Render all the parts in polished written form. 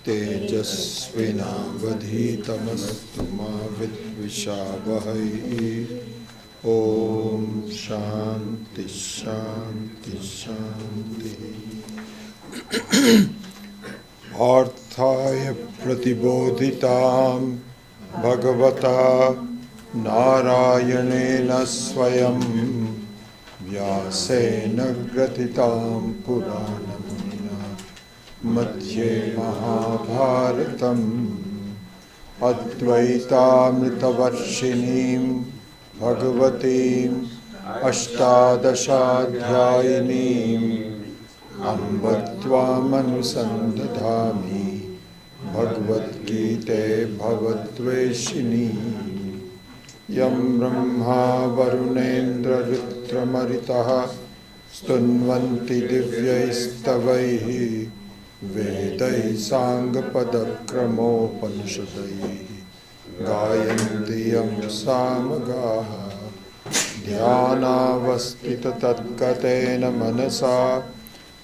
तेजस्विनावधीतमस्तु मा विद्विषावहै। ओम शांति शांति शांति। पार्थाय प्रतिबोधितां भगवता नारायणेन स्वयं व्यासेन ग्रथितां पुराणमुनिना मध्ये महाभारतम् अद्वैतामृतवर्षिणीं भगवतीम् अष्टादशाध्यायिनीम् अम्ब त्वामनुसन्दधामि भगवद्गीते भवद्वेषिणी। यं ब्रह्मा वरुणेन्द्ररुद्रमरुतः स्तुन्वन्ति दिव्यैस्तवैः वेदैः साङ्गपदक्रमोपनिषदैः गायन्ति यं सामगाः। ध्यानावस्थिततद्गतेन मनसा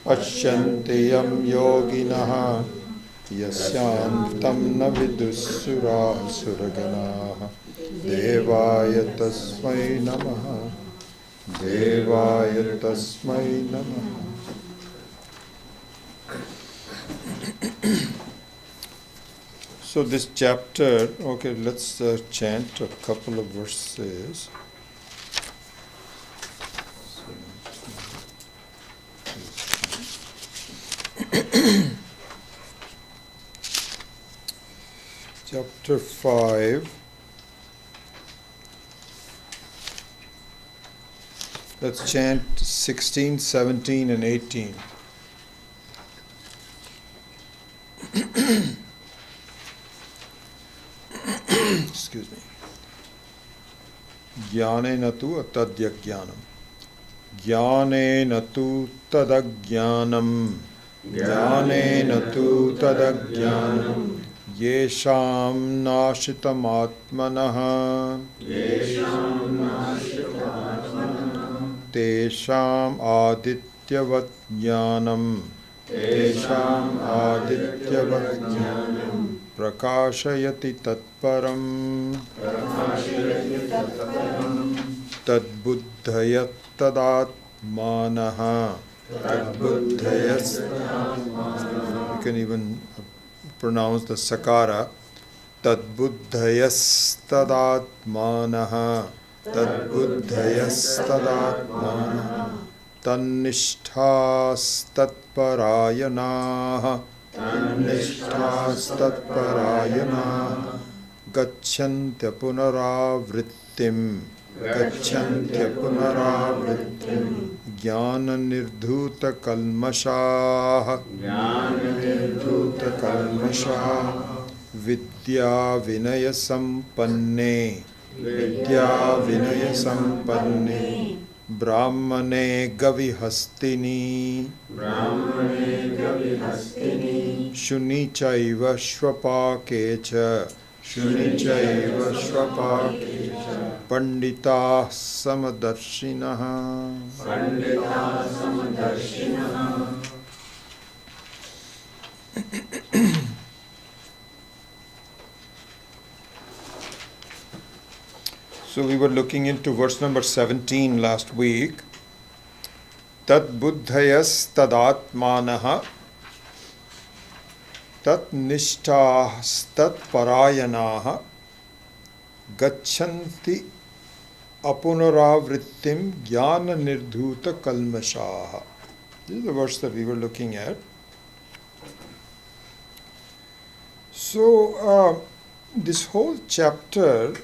पश्यन्ति यं योगिनः यस्यान्तं न विदुःसुरासुरगणाः। देवाय तस्मै नमः। देवाय तस्मै नमः। So this chapter, okay, let's chant a couple of verses. Chapter 5. Let's chant 16, 17 and 18. Excuse me. Jnanena tu atadhyajnanam. Jnanena tu tadajnanam. Jnanena tu tadajnanam. Yesham nashitam atmanaha. Yesham nashitam atmanaha. Tesham adityavat jnanam. Tesham adityavat jnanam. Prakashayati tatparam. Prakashayati tatparam. Tadbuddhayat tadatmanaha. Tadbuddhayat tadatmanaha. You can even pronounce the sakara. Tadbuddhayas tadatmanaha. Tadbuddhayas tadatmanaha. Tannishthas tatparayanaha. Tannishthas tatparayanaha. Gacchantya punaravrittim. Gacchantya punaravrittim. Jnana nirdhuta kalmashaha. Jnana nirdhuta kalmashaha. Vidya vinaya sampanne. Vidya vinaya sampanne. Brahmane gavihastini. Brahmane gavihastini. Shunichaiva shvapakecha. Shunichaiva shvapakecha. Panditah samadarshinaha. Panditah samadarshinaha. So we were looking into verse number 17 last week. Tat buddhayas tadatmanaha. Tat nishtahas tat parayanaha. Gachanti apunaravrittim jnana nirdhuta kalmashaha. This is the verse that we were looking at. So this whole chapter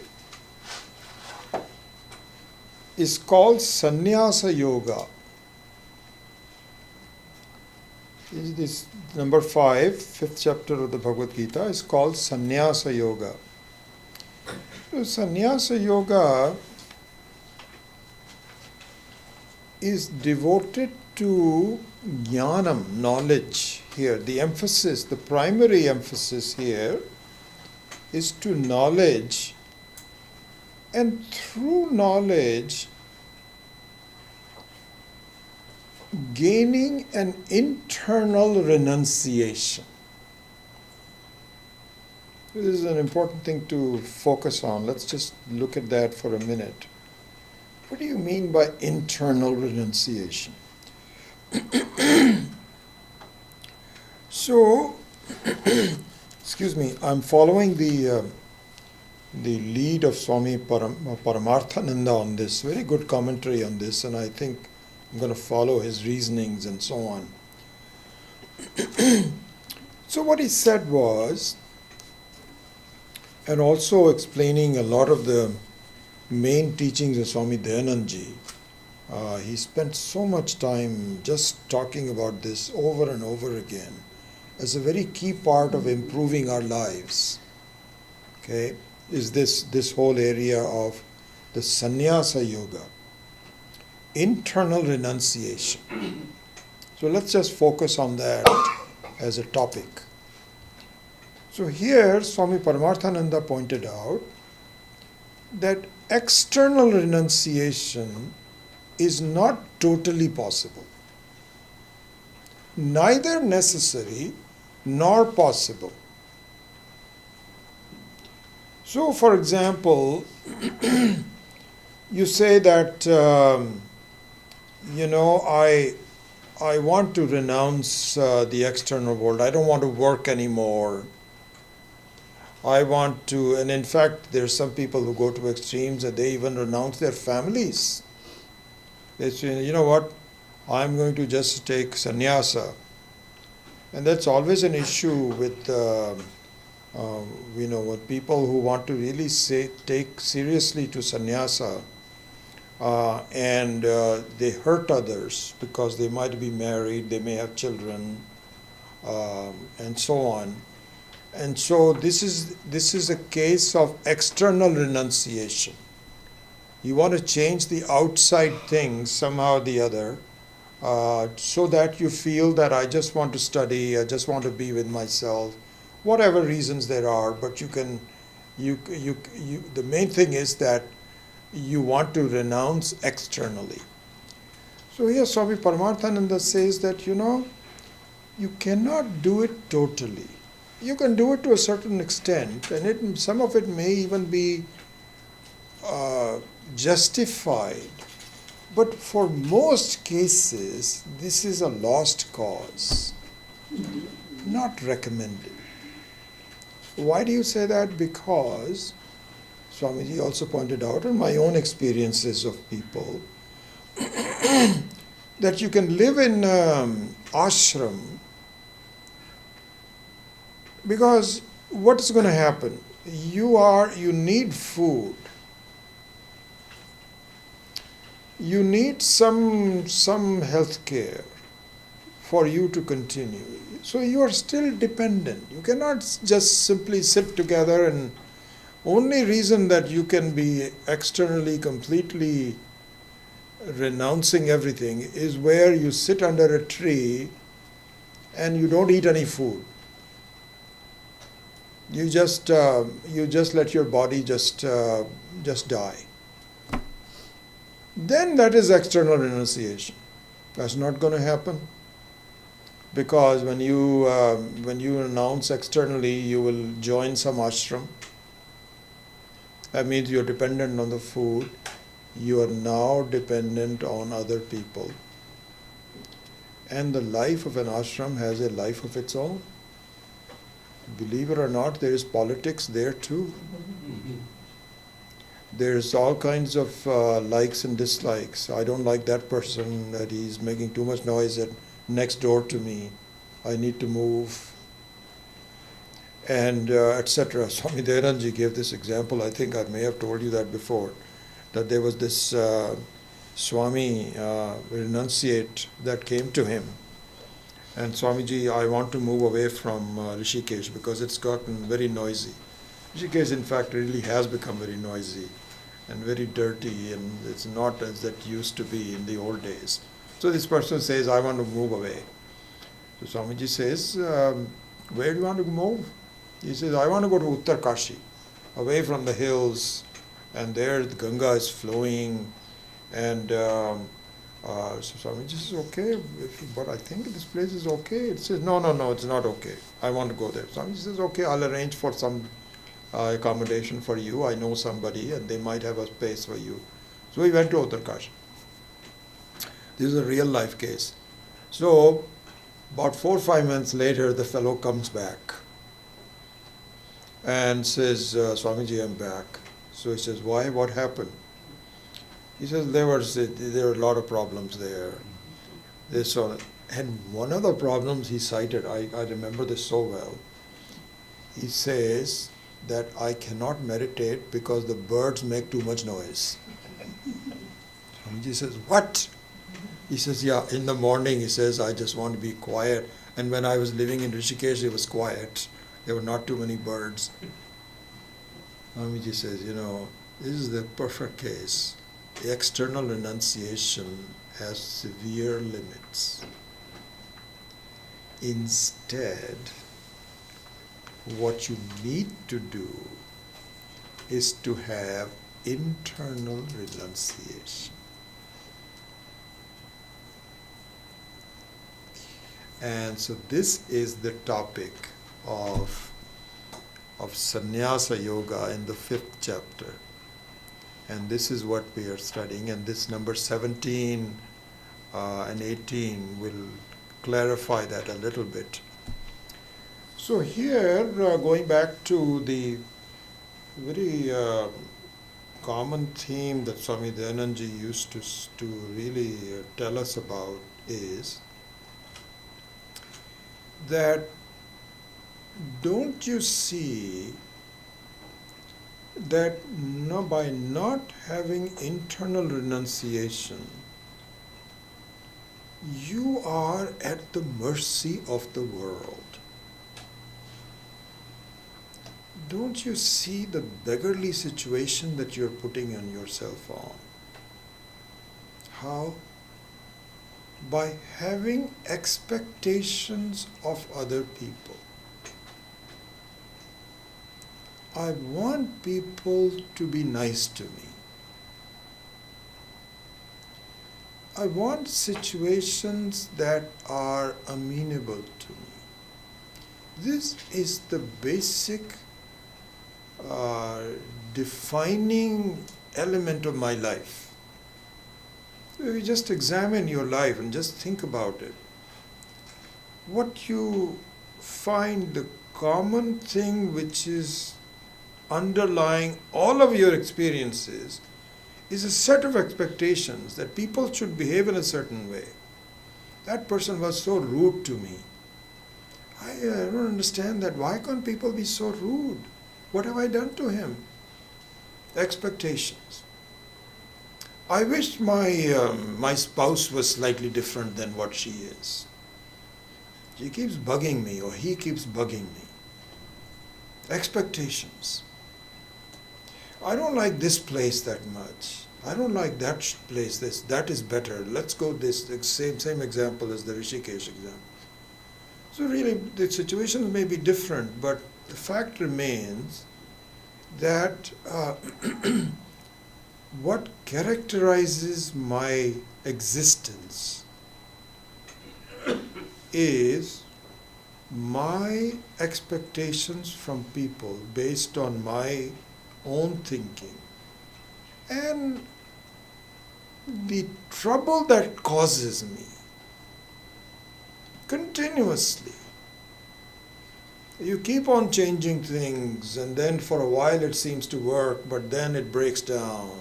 is called Sannyasa Yoga. This number 5, 5th chapter of the Bhagavat Gita is called Sannyasa Yoga. So Sannyasa Yoga is devoted to jnanam, knowledge here. The emphasis, the primary emphasis here is to knowledge, and through knowledge gaining an internal renunciation. This is an important thing to focus on. Let's just look at that for a minute. What do you mean by internal renunciation? So, excuse me, I'm following the lead of Swami Paramarthananda on this, very good commentary on this, and I think I'm going to follow his reasonings and so on. So what he said was, and also explaining a lot of the main teachings of Swami Dayanandji, he spent so much time just talking about this over and over again as a very key part of improving our lives. Okay, is this whole area of the sannyasa yoga, internal renunciation. So let's just focus on that as a topic. So here Swami Paramarthananda pointed out that external renunciation is not totally possible, neither necessary nor possible. So, for example, you say that, I want to renounce the external world. I don't want to work anymore. I want to, and in fact, there are some people who go to extremes and they even renounce their families. They say, you know what, I'm going to just take sannyasa. And that's always an issue with, with people who want to really take seriously to sannyasa, and they hurt others because they might be married, they may have children, and so on. And so this is a case of external renunciation. You want to change the outside things somehow or the other, so that you feel that I just want to study, I just want to be with myself, whatever reasons there are. But the main thing is that you want to renounce externally. So here Swami Paramarthananda says that you cannot do it totally. You can do it to a certain extent, and some of it may even be justified. But for most cases, this is a lost cause, not recommended. Why do you say that? Because Swamiji also pointed out in my own experiences of people that you can live in ashram, because what is going to happen? You need food. You need some health care for you to continue. So you are still dependent. You cannot just simply sit together, and only reason that you can be externally completely renouncing everything is where you sit under a tree and you don't eat any food. You just let your body just die. Then that is external renunciation. That's not going to happen, because when you renounce externally, you will join some ashram. That means you're dependent on the food. You are now dependent on other people. And the life of an ashram has a life of its own. Believe it or not, there is politics there too. There's all kinds of likes and dislikes. I don't like that person, that he's making too much noise next door to me. I need to move. And etc. Swami Dayanandji gave this example. I think I may have told you that before, that there was this Swami renunciate that came to him. And Swamiji, I want to move away from Rishikesh because it's gotten very noisy. Rishikesh, in fact, really has become very noisy and very dirty, and it's not as that used to be in the old days. So this person says, I want to move away. So Swamiji says, where do you want to move? He says, I want to go to Uttar Kashi, away from the hills, and there the Ganga is flowing, and so Swamiji says, okay, but I think this place is okay. It says, no, it's not okay. I want to go there. Swamiji says, okay, I'll arrange for some accommodation for you. I know somebody and they might have a space for you. So he went to Uttarkashi. This is a real life case. So about 4 or 5 months later, the fellow comes back and says, Swamiji, I'm back. So he says, why? What happened? He says, there were a lot of problems there. And one of the problems he cited, I remember this so well, he says that I cannot meditate because the birds make too much noise. Swamiji says, what? He says, yeah, in the morning, he says, I just want to be quiet. And when I was living in Rishikesh, it was quiet. There were not too many birds. Swamiji says, this is the perfect case. The external renunciation has severe limits. Instead, what you need to do is to have internal renunciation. And so this is the topic of Sannyasa Yoga in the 5th chapter. And this is what we are studying. And this number 17 and 18 will clarify that a little bit. So here, going back to the very common theme that Swami Dayananji used to really tell us about is that don't you see that by not having internal renunciation, you are at the mercy of the world. Don't you see the beggarly situation that you're putting on yourself on? How? By having expectations of other people. I want people to be nice to me. I want situations that are amenable to me. This is the basic defining element of my life. If you just examine your life and just think about it, what you find the common thing which is underlying all of your experiences is a set of expectations that people should behave in a certain way. That person was so rude to me. I don't understand that. Why can't people be so rude? What have I done to him? Expectations. I wish my spouse was slightly different than what she is. She keeps bugging me, or he keeps bugging me. Expectations. I don't like this place that much. I don't like that place. That is better. Let's go this same example as the Rishikesh example. So really, the situations may be different, but the fact remains that what characterizes my existence is my expectations from people based on my own thinking, and the trouble that causes me continuously. You keep on changing things, and then for a while it seems to work, but then it breaks down,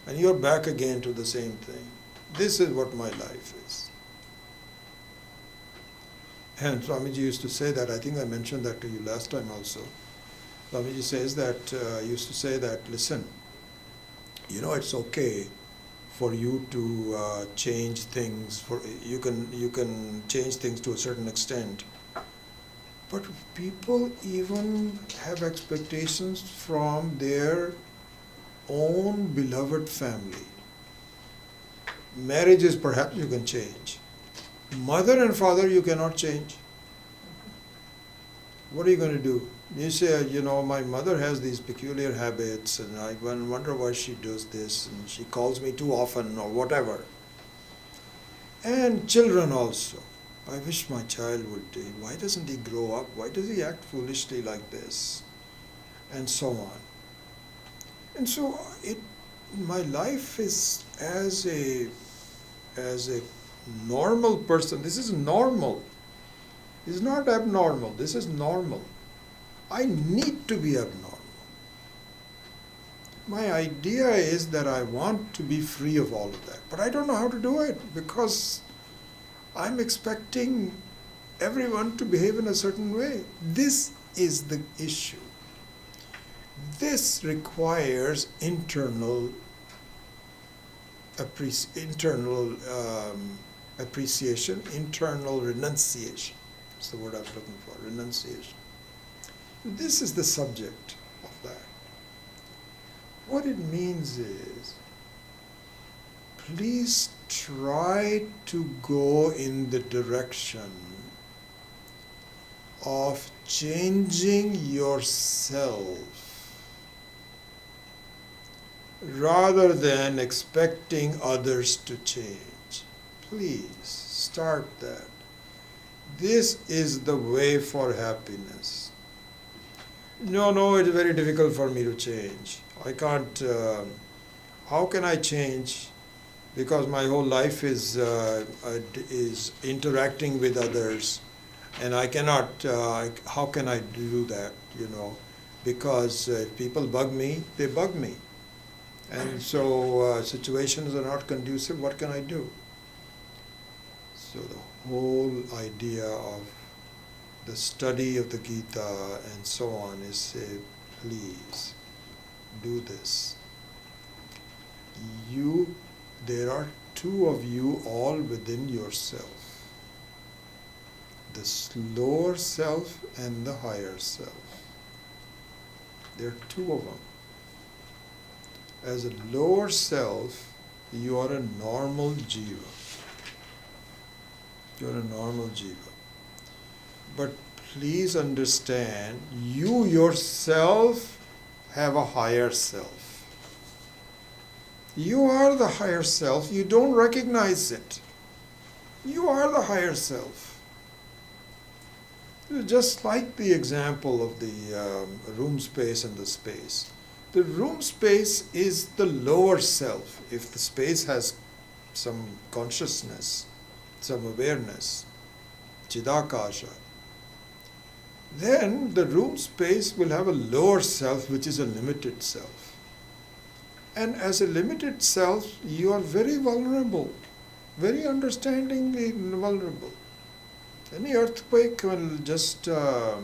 and you're back again to the same thing. This is what my life is. And Swamiji used to say that, I think I mentioned that to you last time also. Swamiji says that, used to say that, listen, it's okay for you to change things. You can change things to a certain extent. But people even have expectations from their own beloved family. Marriages, perhaps you can change. Mother and father, you cannot change. What are you going to do? You say, my mother has these peculiar habits, and I wonder why she does this, and she calls me too often, or whatever. And children also. I wish my child would. Why doesn't he grow up? Why does he act foolishly like this? and so on. And so my life is as a normal person. This is normal. This is not abnormal. This is normal. I need to be abnormal. My idea is that I want to be free of all of that. But I don't know how to do it because I'm expecting everyone to behave in a certain way. This is the issue. This requires internal appreciation, internal renunciation. That's the word I was looking for, renunciation. This is the subject of that. What it means is, please try to go in the direction of changing yourself rather than expecting others to change. Please start that. This is the way for happiness. No, it's very difficult for me to change. I can't, how can I change? Because my whole life is interacting with others, and I cannot, how can I do that, Because if people bug me, they bug me. And so situations are not conducive, what can I do? So the whole idea of the study of the Gita and so on is say, please do this. There are two of you all within yourself. The lower self and the higher self. There are two of them. As a lower self, you are a normal jiva. You're a normal jiva. But please understand, you yourself have a higher self. You are the higher self. You don't recognize it. You are the higher self. Just like the example of the room space and the space. The room space is the lower self. If the space has some consciousness, some awareness, chidakasha, then the room space will have a lower self, which is a limited self. And as a limited self, you are very vulnerable, very understandingly vulnerable. Any earthquake will just will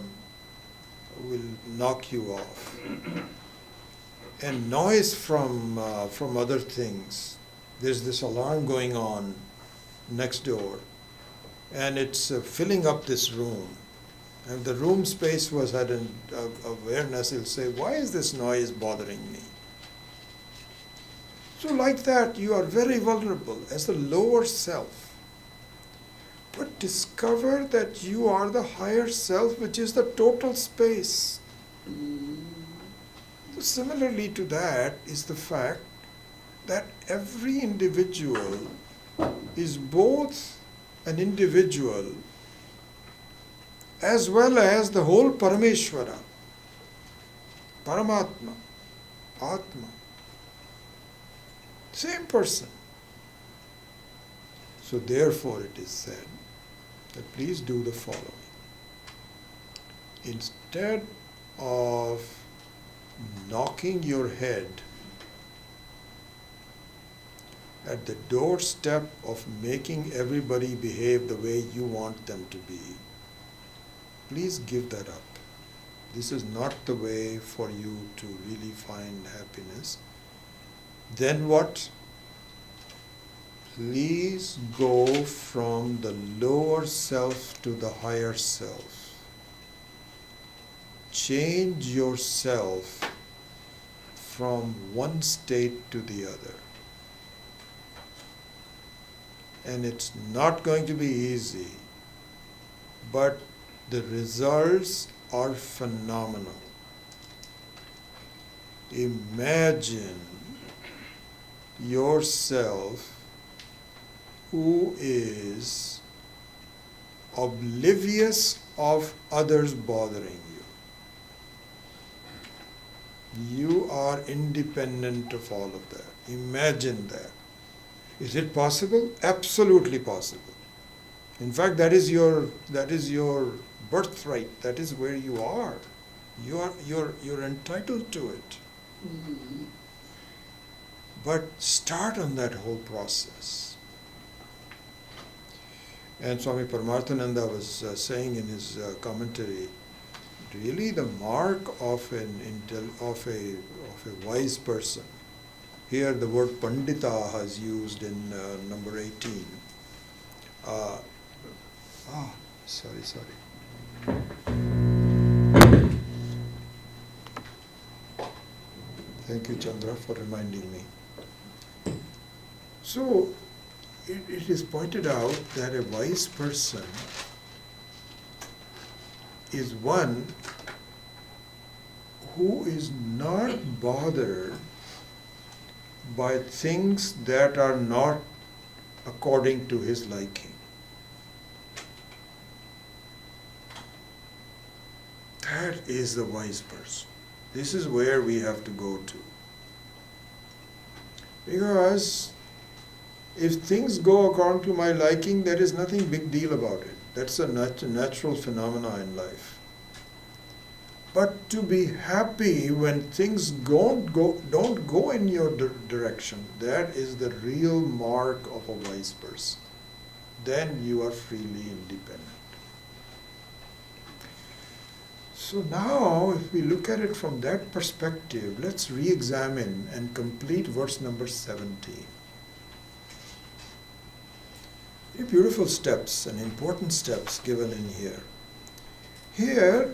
knock you off. And noise from other things. There's this alarm going on next door, and it's filling up this room. And the room space was had an awareness. It'll say, "Why is this noise bothering me?" So like that, you are very vulnerable as the lower self. But discover that you are the higher self, which is the total space. Similarly to that is the fact that every individual is both an individual as well as the whole Parameshwara, Paramatma, Atma. Same person. So therefore it is said that please do the following. Instead of knocking your head at the doorstep of making everybody behave the way you want them to be, please give that up. This is not the way for you to really find happiness. Then what? Please go from the lower self to the higher self. Change yourself from one state to the other. And it's not going to be easy, but the results are phenomenal. Imagine yourself who is oblivious of others bothering you. You are independent of all of that. Imagine that. Is it possible? Absolutely possible. In fact, that is your birthright. That is where you are. You're entitled to it. Mm-hmm. But start on that whole process. And Swami Paramarthananda was saying in his commentary, really the mark of a wise person. Here the word Pandita is used in number 18. Sorry. Thank you, Chandra, for reminding me. So, it is pointed out that a wise person is one who is not bothered by things that are not according to his liking. That is the wise person. This is where we have to go to. Because if things go according to my liking, there is nothing big deal about it. That's a natural phenomena in life. But to be happy when things don't go in your direction, that is the real mark of a wise person. Then you are freely independent. So now, if we look at it from that perspective, let's re-examine and complete verse number 17. Very beautiful steps and important steps given in here. Here,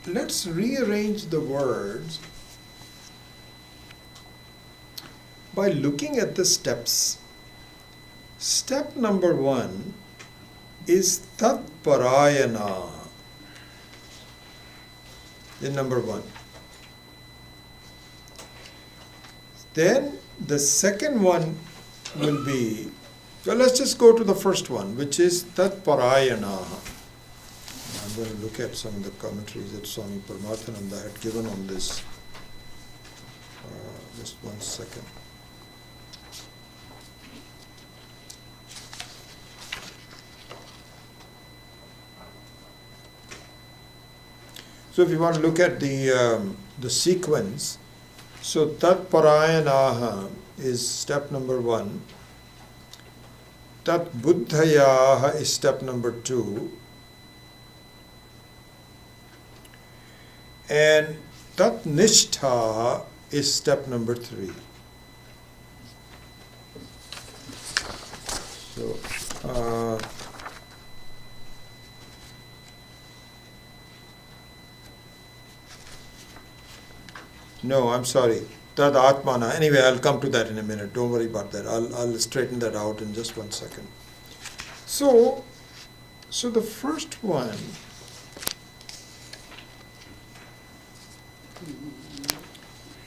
let's rearrange the words by looking at the steps. Step number 1 is Tat Parayana. In number 1. Then the second one will be, well, let's just go to the first one, which is Tat Parayana. I'm going to look at some of the commentaries that Swami Paramarthananda had given on this. Just one second. So if you want to look at the sequence, so Tat Parayanaha is step number 1. Tat Buddhayaha is step number 2. And Tat Nishtha is step number 3. So, no, I'm sorry. Tad Atmana. Anyway, I'll come to that in a minute. Don't worry about that. I'll straighten that out in just one second. So the first one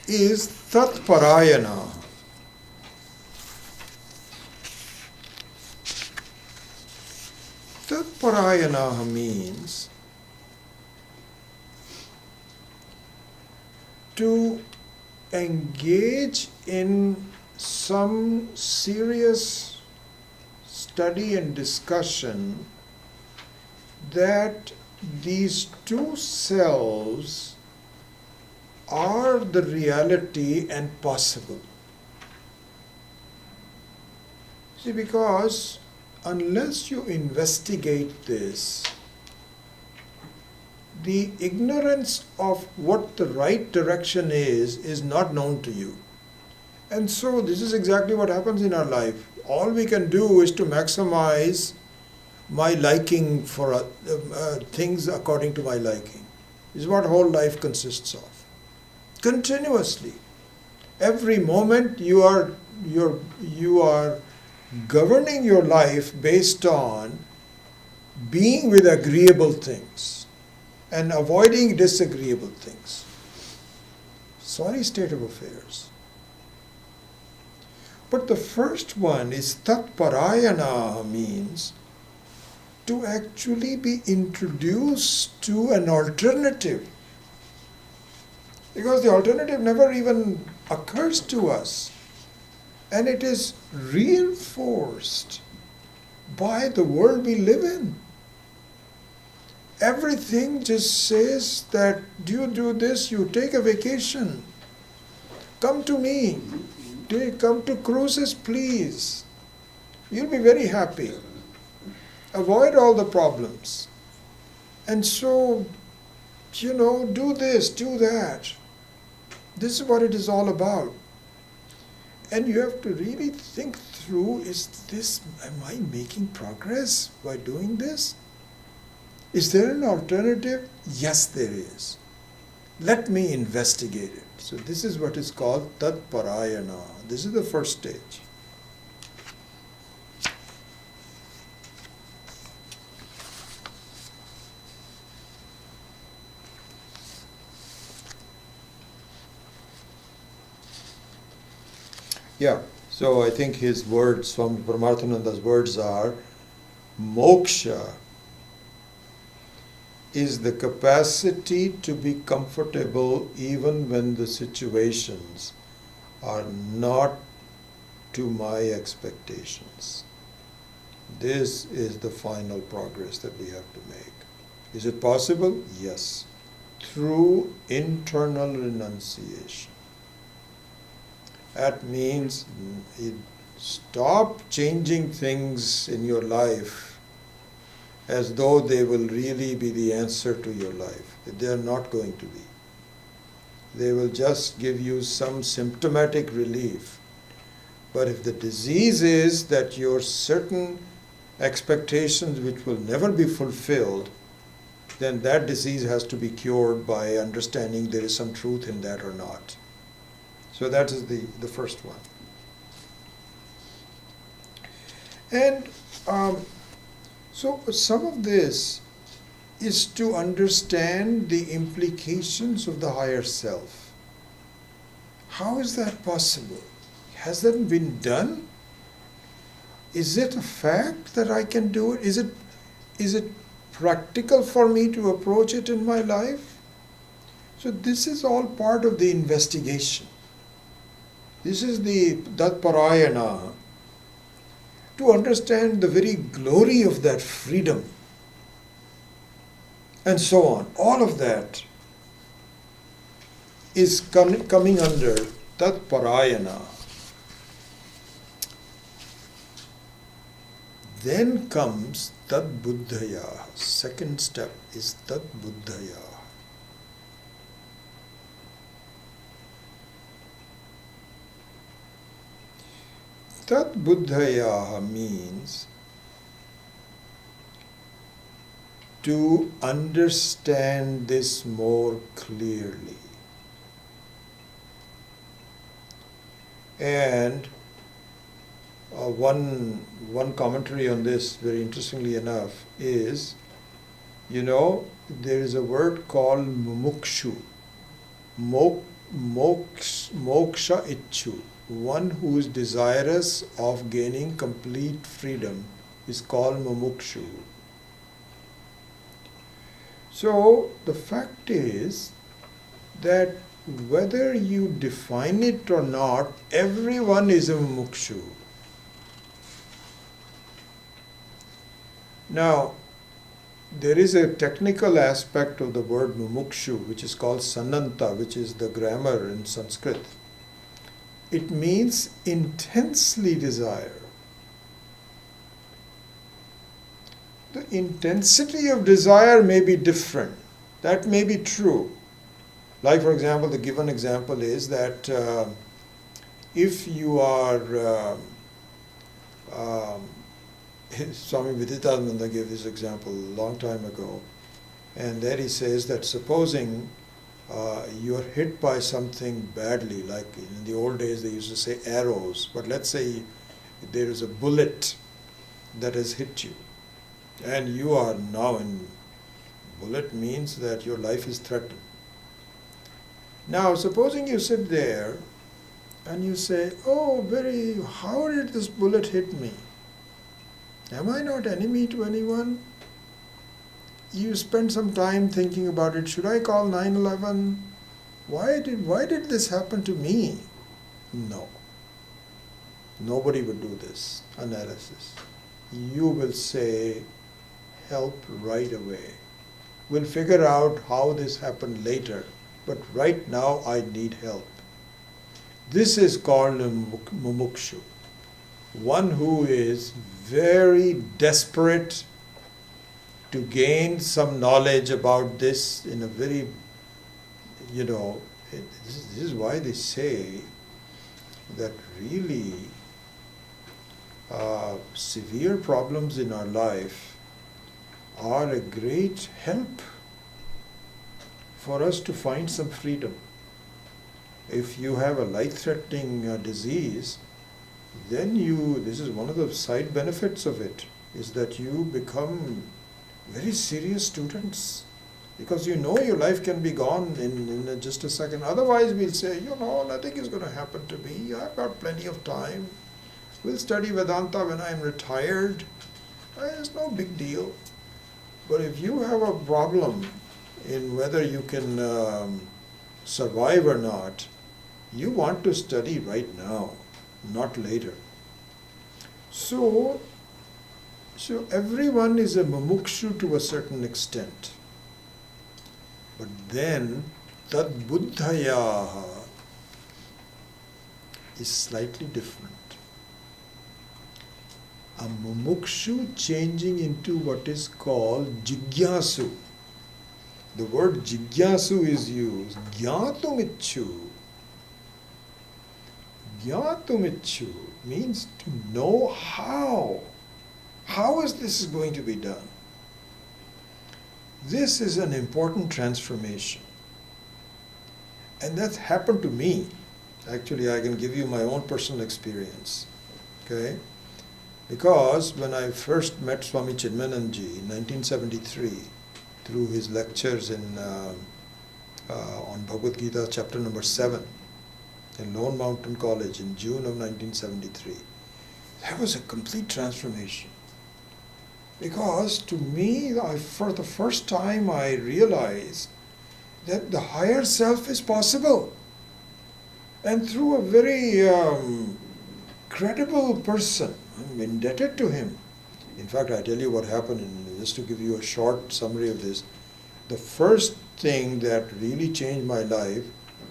is Tat Parayana. Tat Parayana means to engage in some serious study and discussion that these two selves are the reality and possible. See, because unless you investigate this, the ignorance of what the right direction is not known to you. And so this is exactly what happens in our life. All we can do is to maximize my liking for things according to my liking. This is what whole life consists of. Continuously. Every moment you are governing your life based on being with agreeable things and avoiding disagreeable things. Sorry state of affairs. But the first one is Tat Parayana, means to actually be introduced to an alternative. Because the alternative never even occurs to us. And it is reinforced by the world we live in. Everything just says that you do this, you take a vacation. Come to me. Come to cruises, please. You'll be very happy. Avoid all the problems. And so, do this, do that. This is what it is all about. And you have to really think through, am I making progress by doing this? Is there an alternative? Yes, there is. Let me investigate it. So this is what is called Tat Parayana. This is the first stage. Yeah, so I think his words, Swami Paramarthananda's words are, moksha is the capacity to be comfortable even when the situations are not to my expectations. This is the final progress that we have to make. Is it possible? Yes. Through internal renunciation. That means stop changing things in your life as though they will really be the answer to your life. They are not going to be. They will just give you some symptomatic relief. But if the disease is that your certain expectations which will never be fulfilled, then that disease has to be cured by understanding there is some truth in that or not. So that is the first one. And so some of this is to understand the implications of the higher self. How is that possible? Has that been done? Is it a fact that I can do it? Is it practical for me to approach it in my life? So this is all part of the investigation. This is the Tatparayana, to understand the very glory of that freedom, and so on. All of that is coming under Tatparayana. Then comes Tad-buddhaya. Second step is Tad-buddhaya. Tad-buddhaya means to understand this more clearly. And one commentary on this, very interestingly enough, is, there is a word called mumukshu, moksha ichu. One who is desirous of gaining complete freedom is called mumukshu. So the fact is that whether you define it or not, everyone is a mumukshu. Now, there is a technical aspect of the word mumukshu, which is called sananta, which is the grammar in Sanskrit. It means intensely desire. The intensity of desire may be different. That may be true. Like, for example, the given example is that if you are, Swami Viditananda gave this example a long time ago, and there he says that supposing you're hit by something badly, like in the old days they used to say arrows, but let's say there is a bullet that has hit you, and you are now in, bullet means that your life is threatened. Now, supposing you sit there and you say, how did this bullet hit me? Am I not enemy to anyone? You spend some time thinking about it. Should I call 911? why did this happen to me? No. Nobody would do this analysis. You will say, help right away. We'll figure out how this happened later, but right now I need help. This is called a mumukshu, one who is very desperate to gain some knowledge about this in a very, this is why they say that really severe problems in our life are a great help for us to find some freedom. If you have a life-threatening disease, then this is one of the side benefits of it, is that you become very serious students, because you know your life can be gone in just a second. Otherwise we'll say, nothing is going to happen to me, I've got plenty of time, we'll study Vedanta when I'm retired, it's no big deal. But if you have a problem in whether you can survive or not, you want to study right now, not later. So everyone is a mumukshu to a certain extent. But then, tad buddhayaha is slightly different. A mumukshu changing into what is called jigyasu. The word jigyasu is used. Gyatumichu. Gyatumichu means to know how. How is this going to be done? This is an important transformation. And that's happened to me. Actually, I can give you my own personal experience. Okay? Because when I first met Swami Chinmayananji in 1973, through his lectures on Bhagavat Gita, chapter number 7, in Lone Mountain College in June of 1973, that was a complete transformation. Because to me, for the first time, I realized that the higher self is possible. And through a very credible person, I'm indebted to him. In fact, I tell you what happened, just to give you a short summary of this. The first thing that really changed my life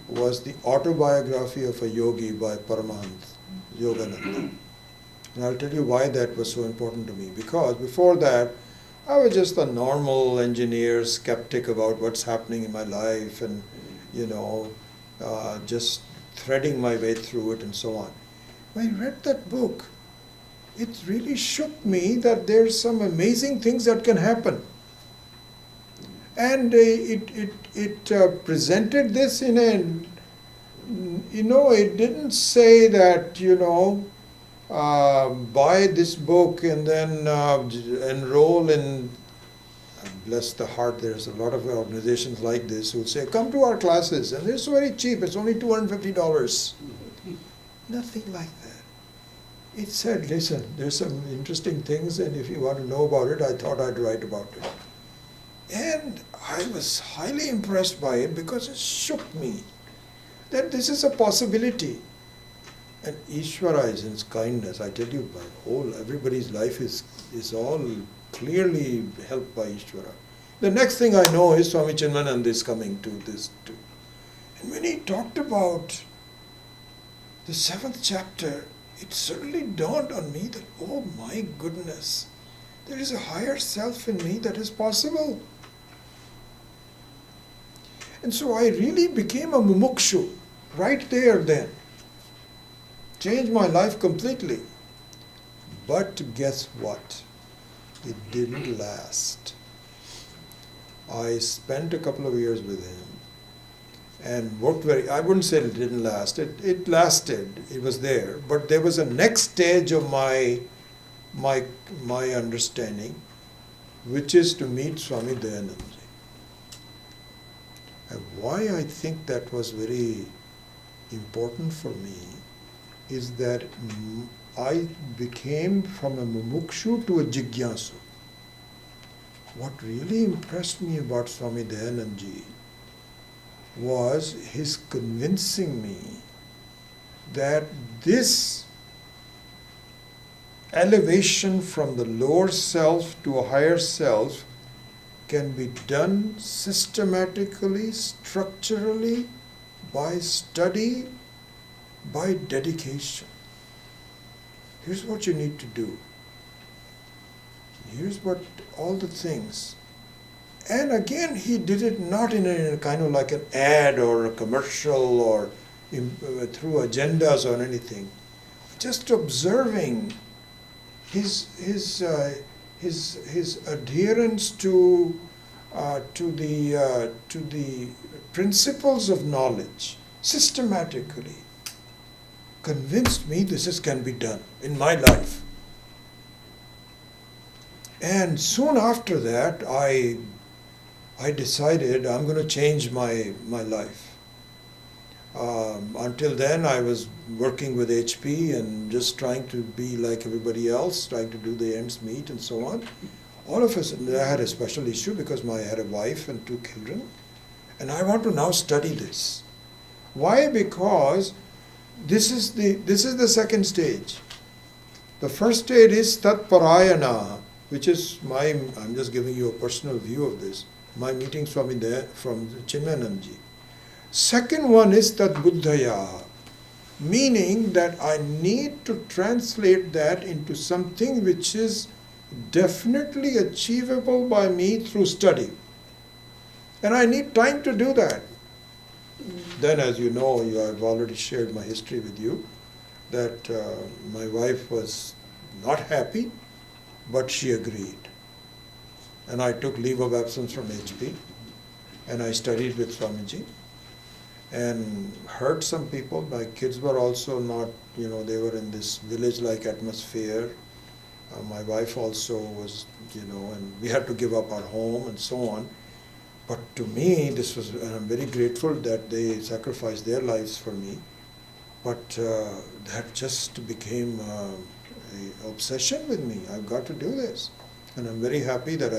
was the autobiography of a yogi by Paramahansa Yogananda. And I'll tell you why that was so important to me. Because before that, I was just a normal engineer, skeptic about what's happening in my life and, just threading my way through it and so on. When I read that book, it really shook me that there's some amazing things that can happen. And it presented this in a, it didn't say that, buy this book and then enroll in, bless the heart, there's a lot of organizations like this who say, come to our classes, and it's very cheap, it's only $250. Nothing like that. It said, listen, there's some interesting things, and if you want to know about it, I thought I'd write about it. And I was highly impressed by it because it shook me that this is a possibility. And Ishvara is in his kindness. I tell you, everybody's life is all clearly helped by Ishvara. The next thing I know is Swami Chinmayananda is coming to this too. And when he talked about the 7th chapter, it certainly dawned on me that, oh my goodness, there is a higher self in me that is possible. And so I really became a mumukshu right there then. Changed my life completely. But guess what? It didn't last. I spent a couple of years with him and worked I wouldn't say it didn't last. It lasted. It was there. But there was a next stage of my understanding, which is to meet Swami Dayananda. And why I think that was very important for me is that I became from a mumukshu to a jigyasu. What really impressed me about Swami Dayananda was his convincing me that this elevation from the lower self to a higher self can be done systematically, structurally, by study, by dedication. Here's what you need to do. Here's what all the things. And again, he did it not in a kind of like an ad or a commercial or through agendas or anything. Just observing his adherence to the principles of knowledge systematically convinced me this can be done in my life. And soon after that, I decided I'm going to change my life. Until then, I was working with HP and just trying to be like everybody else, trying to do the ends meet and so on. All of us, I had a special issue because I had a wife and 2 children, and I want to now study this. Why? Because this is the second stage. The first stage is Tat Parayana, which is I'm just giving you a personal view of this, my meetings from Chinmayanandji. Second one is Tat Buddhaya, meaning that I need to translate that into something which is definitely achievable by me through study. And I need time to do that. Then, as you know, I've already shared my history with you, that my wife was not happy, but she agreed. And I took leave of absence from HP, and I studied with Swamiji, and heard some people. My kids were also not, they were in this village-like atmosphere. My wife also was, and we had to give up our home and so on. But to me, this was, and I'm very grateful that they sacrificed their lives for me. But that just became an obsession with me. I've got to do this. And I'm very happy that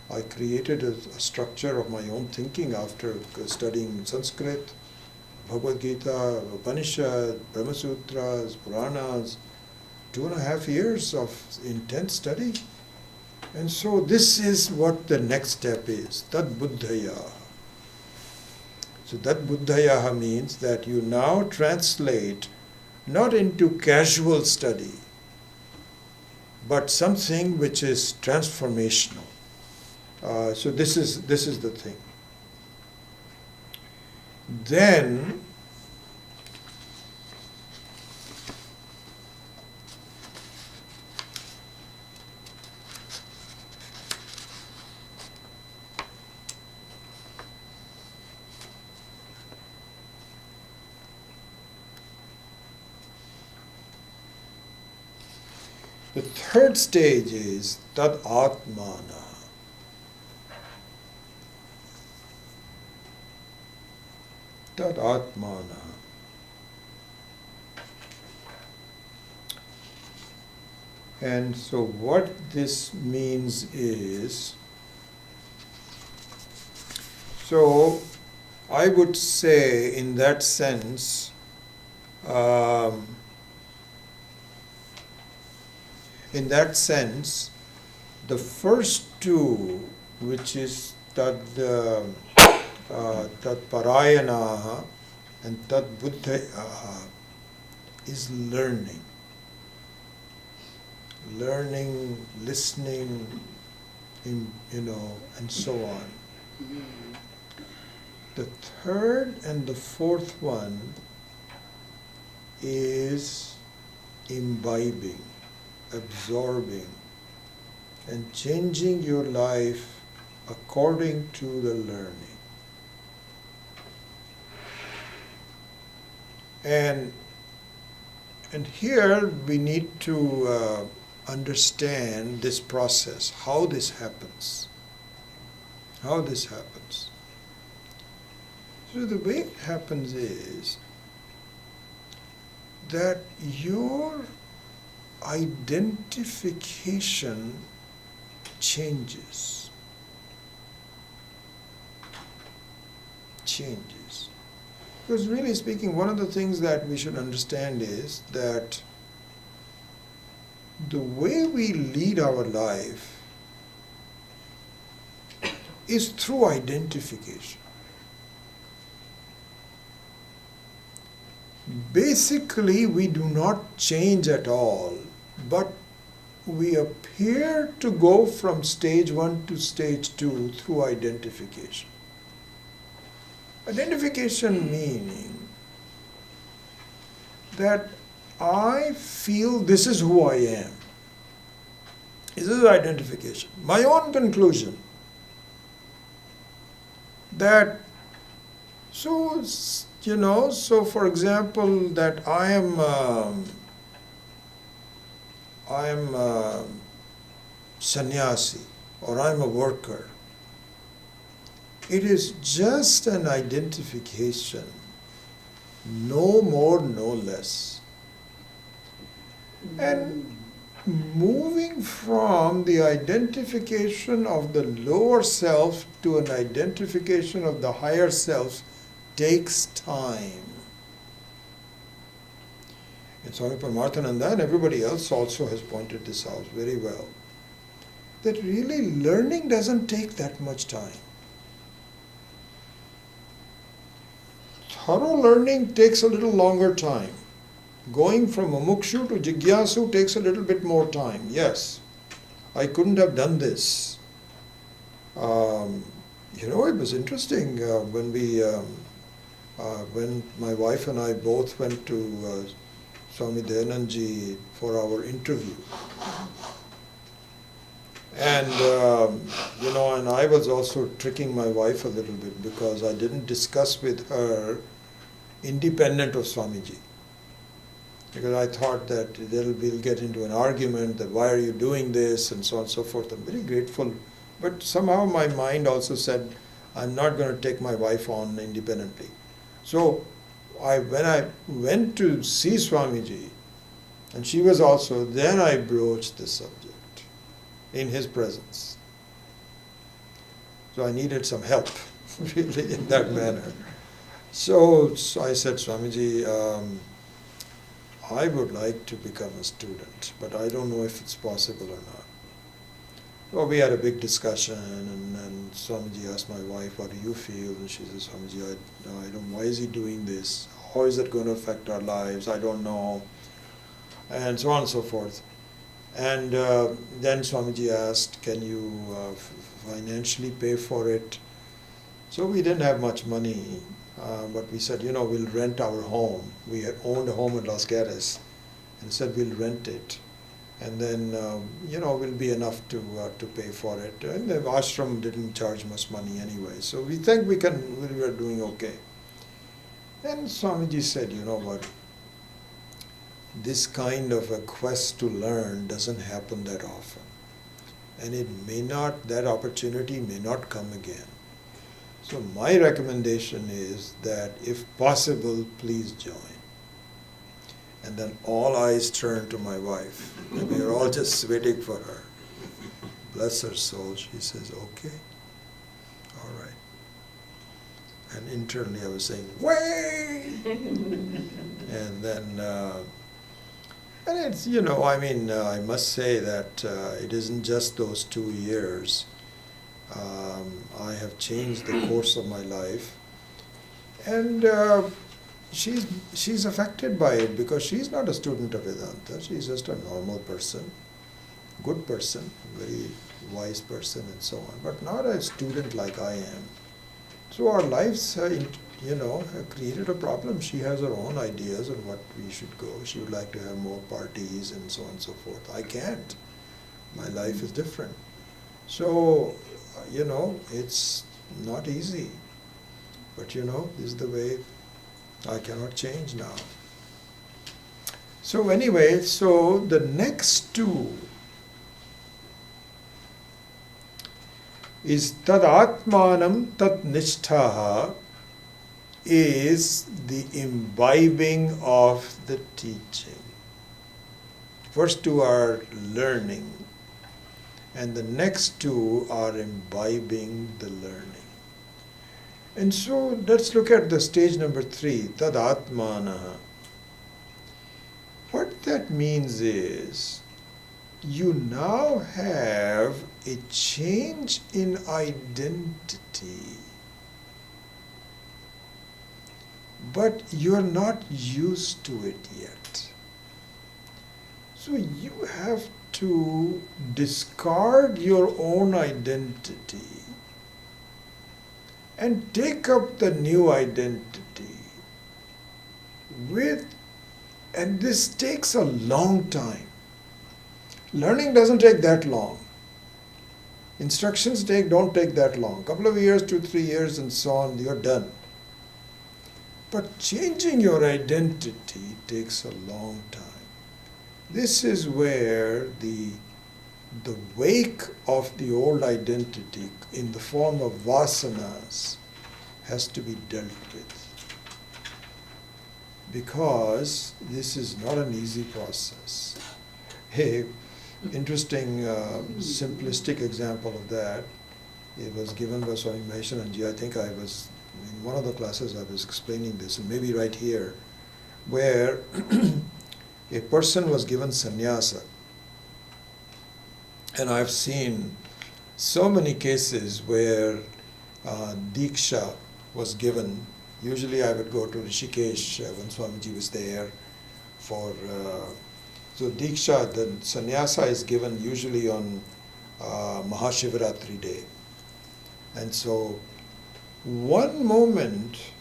I created a structure of my own thinking after studying Sanskrit, Bhagavat Gita, Upanishad, Brahma Sutras, Puranas, 2.5 years of intense study. And so this is what the next step is, Tad Buddhaya. So Tad Buddhaya means that you now translate not into casual study, but something which is transformational. So this is the thing. Then the third stage is Tad Atmana. Tad Atmana. And so what this means is, so I would say in that sense, the first two, which is Tad Parayana and Tad Buddhaya, is learning. Learning, listening, and so on. The third and the fourth one is imbibing, absorbing, and changing your life according to the learning. And here we need to understand this process, how this happens. How this happens. So the way it happens is that your identification changes. changes. Because really speaking, one of the things that we should understand is that the way we lead our life is through identification. Basically, we do not change at all, but we appear to go from stage 1 to stage 2 through identification. Identification meaning that I feel this is who I am. This is identification. My own conclusion that, so for example, that I am sannyasi or I am a worker. It is just an identification, no more, no less. And moving from the identification of the lower self to an identification of the higher self takes time. And Swami Paramarthananda and everybody else also has pointed this out very well, that really learning doesn't take that much time. Thorough learning takes a little longer time. Going from mumukshu to jigyasu takes a little bit more time. Yes, I couldn't have done this. It was interesting when my wife and I both went to Swami Dayanandji for our interview. And, and I was also tricking my wife a little bit because I didn't discuss with her independent of Swamiji. Because I thought that we'll get into an argument that why are you doing this and so on and so forth. I'm very grateful. But somehow my mind also said, I'm not going to take my wife on independently. So when I went to see Swamiji, and she was also, then I broached the subject in his presence. So I needed some help, really, in that manner. So I said, Swamiji, I would like to become a student, but I don't know if it's possible or not. Well, we had a big discussion, and Swamiji asked my wife, what do you feel? And she says, Swamiji, I don't, why is he doing this? How is it going to affect our lives? I don't know. And so on and so forth. And then Swamiji asked, can you financially pay for it? So we didn't have much money, but we said, we'll rent our home. We had owned a home in Las Gatas, and said we'll rent it. And then, will be enough to pay for it. And the ashram didn't charge much money anyway. So we think we were doing okay. And Swamiji said, you know what, this kind of a quest to learn doesn't happen that often. And that opportunity may not come again. So my recommendation is that if possible, please join. And then all eyes turned to my wife. And we were all just waiting for her. Bless her soul, she says, okay, all right. And internally I was saying, way! And then, and it's, I must say that it isn't just those 2 years. I have changed the course of my life. And she's affected by it because she's not a student of Vedanta. She's just a normal person, good person, very wise person and so on, but not a student like I am. So our lives, have created a problem. She has her own ideas on what we should go. She would like to have more parties and so on and so forth. I can't. My life is different. So, it's not easy. But this is the way. I cannot change now. So anyway, the next two is tad atmanam tat nishthaha, is the imbibing of the teaching. First two are learning, and the next two are imbibing the learning. And so let's look at the stage number 3, tad atmanaha. What that means is you now have a change in identity, but you're not used to it yet. So you have to discard your own identity and take up the new identity and this takes a long time. Learning doesn't take that long. Instructions don't take that long. Couple of years, 2-3 years and so on, you're done. But changing your identity takes a long time. This is where the wake of the old identity in the form of vasanas has to be dealt with. Because this is not an easy process. A interesting simplistic example of that, it was given by Swami Maheshananji. I think I was, in one of the classes I was explaining this, and maybe right here, where a person was given sannyasa. And I've seen so many cases where Diksha was given. Usually I would go to Rishikesh when Swamiji was there for, so Diksha, the sannyasa is given usually on Mahashivaratri day. And so one moment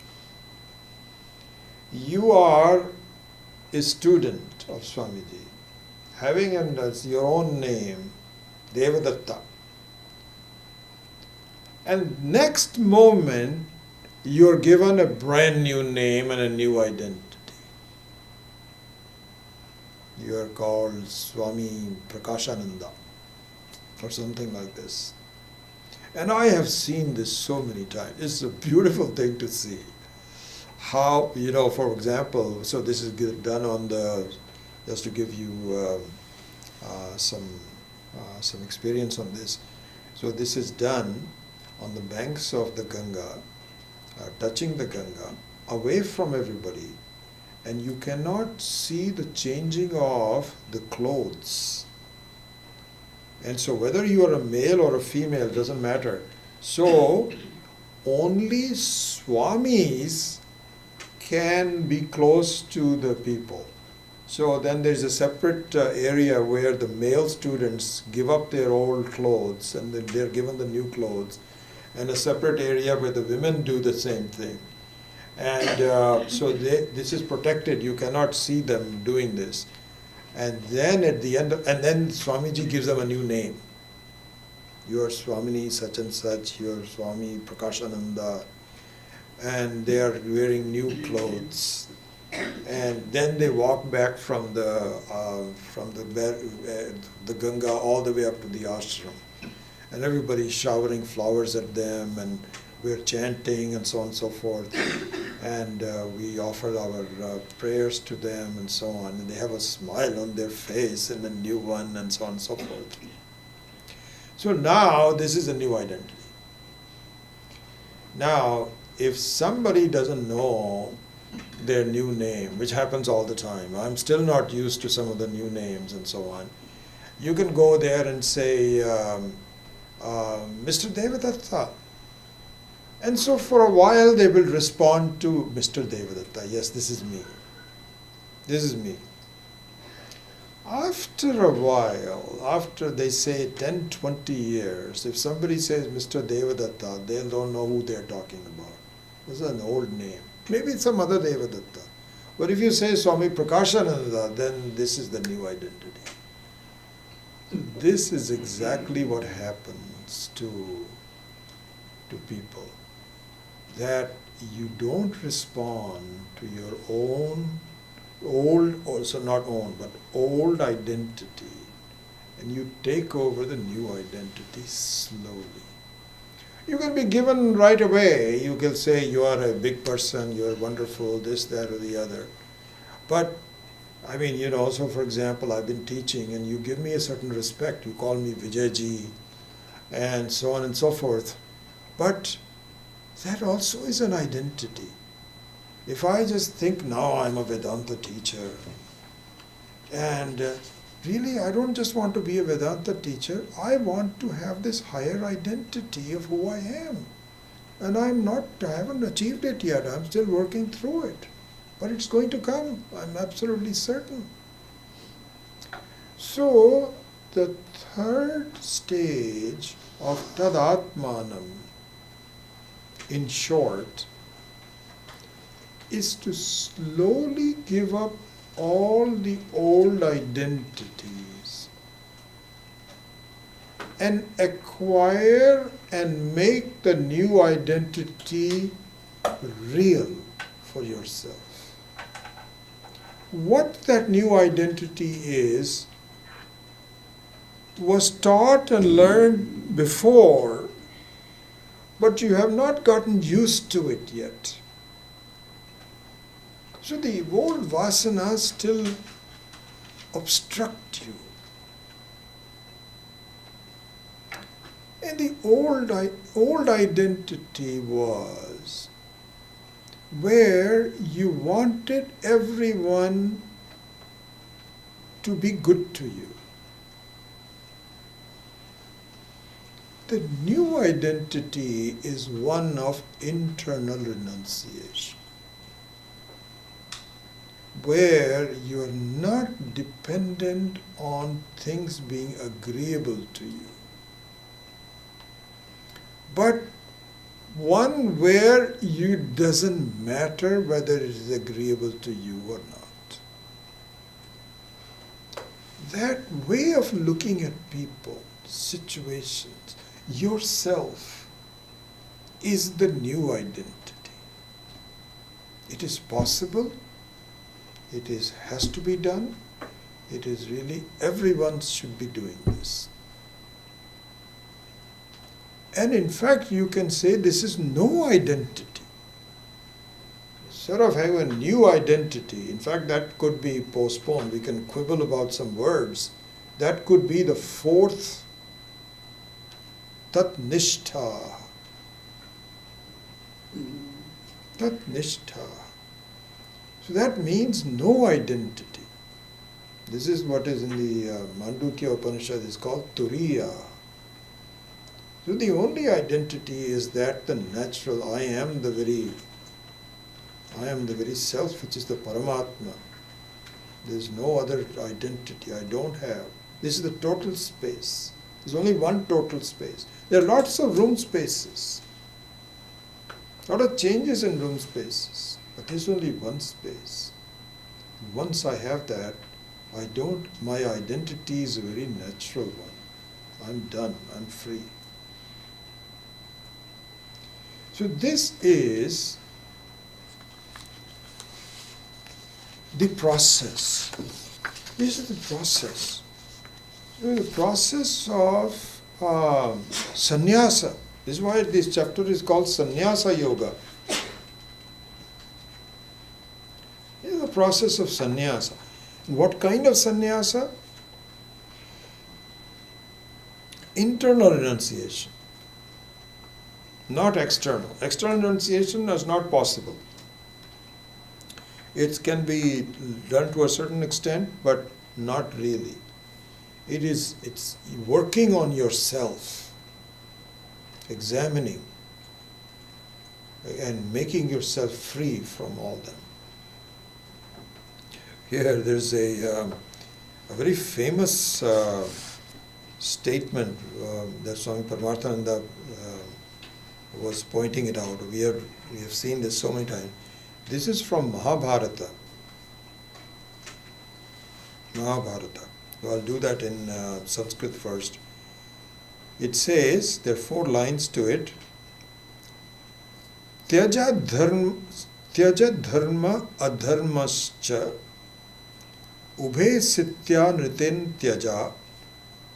you are a student of Swamiji, having your own name, Devadatta. And next moment, you're given a brand new name and a new identity. You are called Swami Prakashananda or something like this. And I have seen this so many times. It's a beautiful thing to see. How, for example, so this is done on just to give you some experience on this. So this is done on the banks of the Ganga, touching the Ganga, away from everybody, and you cannot see the changing of the clothes. And so whether you are a male or a female doesn't matter. So only swamis can be close to the people. So then there's a separate area where the male students give up their old clothes and then they're given the new clothes, and a separate area where the women do the same thing. And so this is protected. You cannot see them doing this. And then at the end, and then Swamiji gives them a new name. You are Swamini such and such, you are Swami Prakashananda, and they are wearing new clothes. And then they walk back from the Ganga all the way up to the ashram, and everybody is showering flowers at them, and we're chanting and so on and so forth, and we offer our prayers to them and so on, and they have a smile on their face and a new one and so on and so forth. So now this is a new identity. Now, if somebody doesn't know their new name, which happens all the time, I'm still not used to some of the new names and so on, you can go there and say, Mr. Devadatta. And so for a while they will respond to Mr. Devadatta, yes, this is me. This is me. After a while, after they say 10, 20 years, if somebody says Mr. Devadatta, they don't know who they're talking about. This is an old name. Maybe it's some other Devadatta. But if you say Swami Prakashananda, then this is the new identity. This is exactly what happens to people. That you don't respond to your own old, also not own, but old identity, and you take over the new identity slowly. You can be given right away. You can say you are a big person, you are wonderful, this, that, or the other. But, I mean, so for example, I've been teaching and you give me a certain respect. You call me Vijayji and so on and so forth. But That also is an identity. If I just think now I'm a Vedanta teacher, and really I don't just want to be a Vedanta teacher, I want to have this higher identity of who I am. And I haven't achieved it yet, I'm still working through it. But it's going to come, I'm absolutely certain. So, the third stage of Tadatmanam, in short, is to slowly give up all the old identities and acquire and make the new identity real for yourself. What that new identity is was taught and learned before, but you have not gotten used to it yet. So the old vasanas still obstruct you. And the old identity was where you wanted everyone to be good to you. The new identity is one of internal renunciation, where you are not dependent on things being agreeable to you, but one where it doesn't matter whether it is agreeable to you or not. That way of looking at people, situations, yourself is the new identity. It is possible. It has to be done. It is really, everyone should be doing this. And in fact, you can say this is no identity. Instead of having a new identity, in fact, that could be postponed. We can quibble about some words. That could be the fourth Tat-nishtha. Tat-nishtha. So that means no identity. This is what is in the Mandukya Upanishad is called Turiya. So the only identity is that the natural I am the very self, which is the Paramatma. There is no other identity. I don't have. This is the total space. There's only one total space. There are lots of room spaces. A lot of changes in room spaces. But there's only one space. Once I have that, my identity is a very natural one. I'm done, I'm free. So this is the process. This is the process. So the process of sannyasa. This is why this chapter is called Sannyasa Yoga. This is the process of sannyasa. What kind of sannyasa? Internal renunciation, not external. External renunciation is not possible. It can be done to a certain extent, but not really. It's working on yourself, examining and making yourself free from all them. Here there's a very famous statement that Swami Paramarthananda was pointing it out. We have seen this so many times. This is from Mahabharata. Mahabharata. So I'll do that in Sanskrit first. It says, there are 4 lines to it. Tyaja dharma adharmascha ubhe sitya nritin tyaja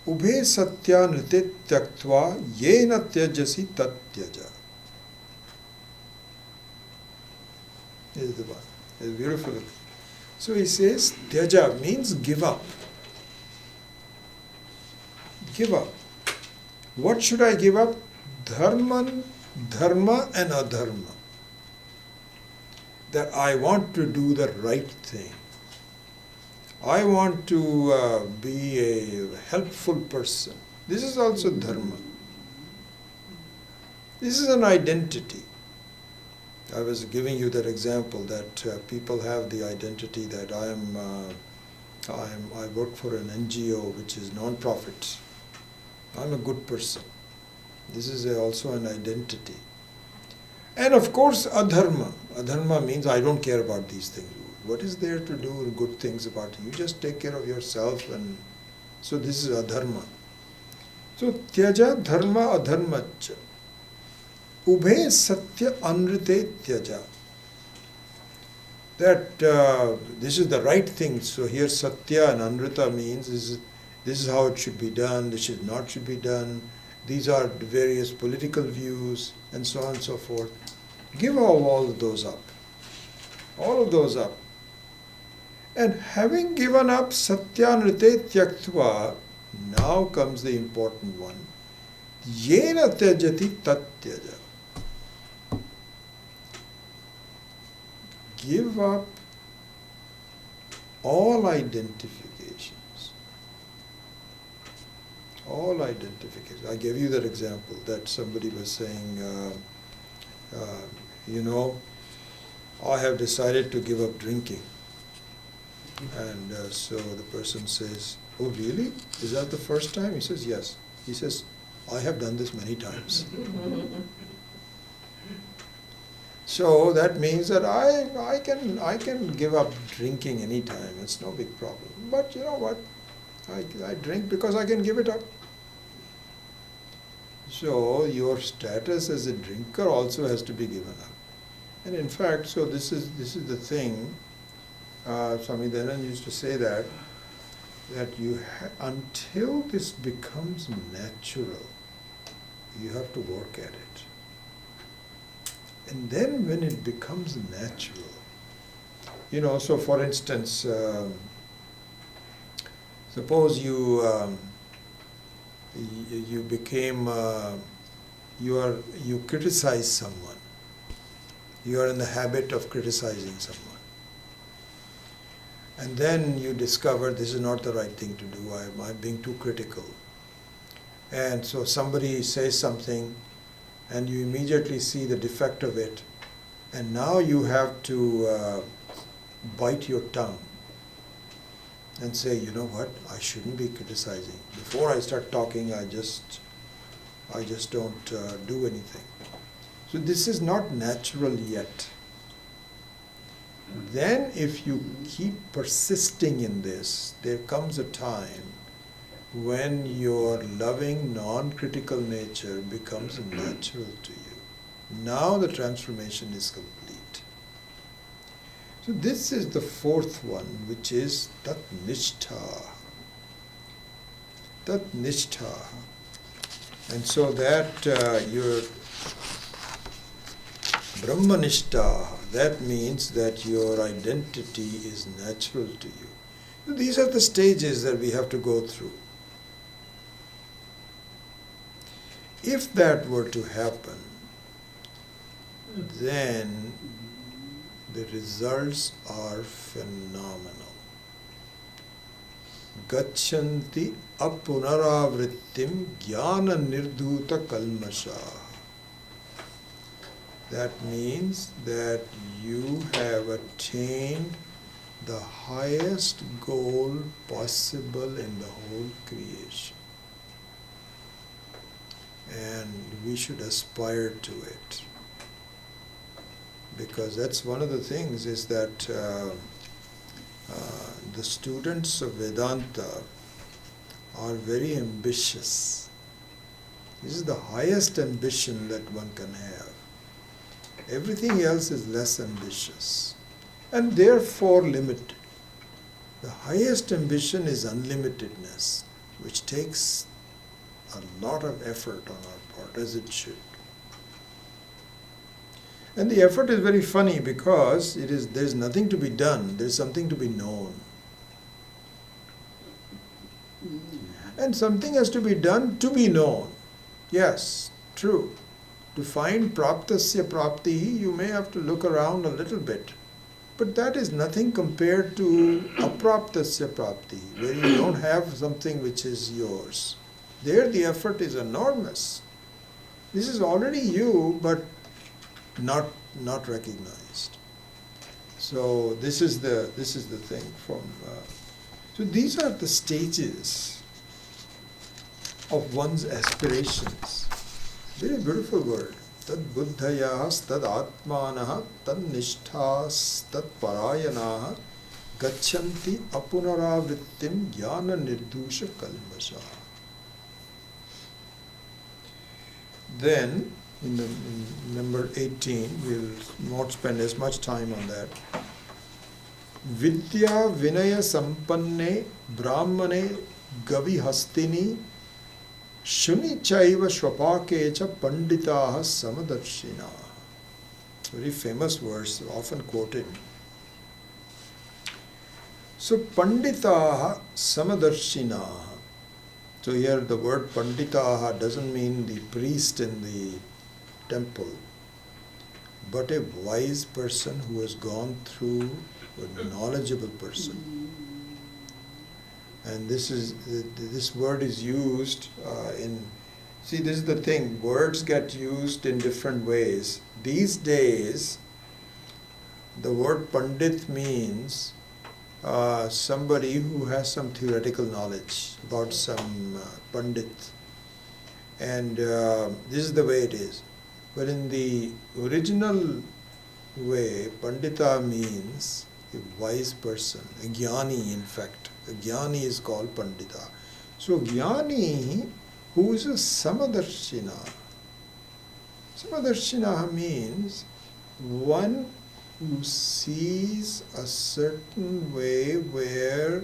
ubhe satya nritit tyaktva yena tyajasi tat tyaja. This is the one. It's beautiful. So he says, tyaja means give up. Give up. What should I give up? Dharman dharma and adharma. That I want to do the right thing. I want to be a helpful person. This is also dharma. This is an identity. I was giving you that example that people have the identity that I work for an NGO which is non-profit. I'm a good person. This is also an identity. And of course, adharma. Adharma means I don't care about these things. What is there to do good things about you? You just take care of yourself, and so this is adharma. So tyaja dharma adharmacha. Ubhe satya anrite tyaja. That this is the right thing. So here satya and anrita means this is how it should be done, this should not should be done. These are the various political views and so on and so forth. Give all of those up. All of those up. And having given up satyanrite tyaktva, now comes the important one. Yena tyajati tatyaja. Give up all identifications. All identifications. I gave you that example that somebody was saying, I have decided to give up drinking. And so the person says, oh really? Is that the first time? He says, yes. He says, I have done this many times. So that means that I can give up drinking anytime. It's no big problem. But you know what? I drink because I can give it up. So your status as a drinker also has to be given up. And in fact, so this is the thing. Swami Dayananda used to say that until this becomes natural, you have to work at it. And then when it becomes natural, so for instance, suppose you became, you criticize someone. You are in the habit of criticizing someone. And then you discover this is not the right thing to do, I'm being too critical. And so somebody says something, and you immediately see the defect of it, and now you have to bite your tongue and say, you know what, I shouldn't be criticizing. Before I start talking, I just don't do anything. So this is not natural yet. Then if you keep persisting in this, there comes a time when your loving, non-critical nature becomes natural to you. Now the transformation is complete. So this is the fourth one, which is tat nishtha. Tat nishtha. And so that your brahmanishta, that means that your identity is natural to you. These are the stages that we have to go through. If that were to happen, then the results are phenomenal. Gachanti apunaravrittim jnana nirdhuta kalmasha. That means that you have attained the highest goal possible in the whole creation. And we should aspire to it. Because that's one of the things is that the students of Vedanta are very ambitious. This is the highest ambition that one can have. Everything else is less ambitious and therefore limited. The highest ambition is unlimitedness, which takes a lot of effort on our part, as it should. And the effort is very funny because there's nothing to be done, there's something to be known. And something has to be done to be known. Yes, true. To find praptasya praptihi, you may have to look around a little bit. But that is nothing compared to apraptasya prapti, where you don't have something which is yours. There the effort is enormous. This is already you, but not recognized. So this is the thing from. So these are the stages of one's aspirations. Very beautiful word. Tad buddhayas, tad atmanaha, tad nishthas, tad parayanaha, gachanti apunaravrittim jnana nirdusha kalmasha. Then, in number 18, we'll not spend as much time on that. Vidya vinaya sampanne brahmane gavi hastini shuni chaiva shvapakecha panditaha samadarshina. Very famous verse, often quoted. So panditaha samadarshina. So here the word panditaha doesn't mean the priest in the temple, but a wise person who has gone through, a knowledgeable person. And this word is used in, see, this is the thing, words get used in different ways. These days, the word pandit means somebody who has some theoretical knowledge about some pandit. And this is the way it is. But in the original way, pandita means a wise person, a jnani in fact. A jnani is called pandita. So jnani who is a samadarshina. Samadarshina means one who sees a certain way where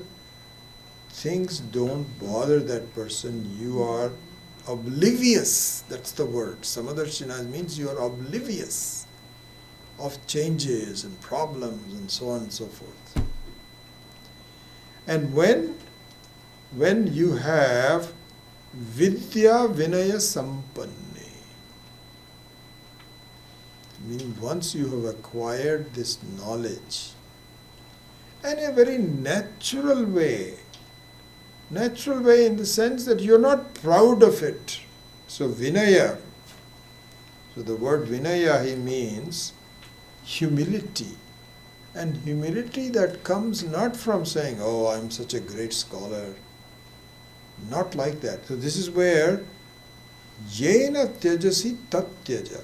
things don't bother that person. You are oblivious, that's the word. Samadarshina means you are oblivious of changes and problems and so on and so forth. And when you have vidya vinaya sampanne, I mean once you have acquired this knowledge, and a very natural way in the sense that you're not proud of it. So vinaya, so the word vinaya he means humility. And humility that comes not from saying, oh, I'm such a great scholar. Not like that. So this is where yena tyajasi tat tyaja,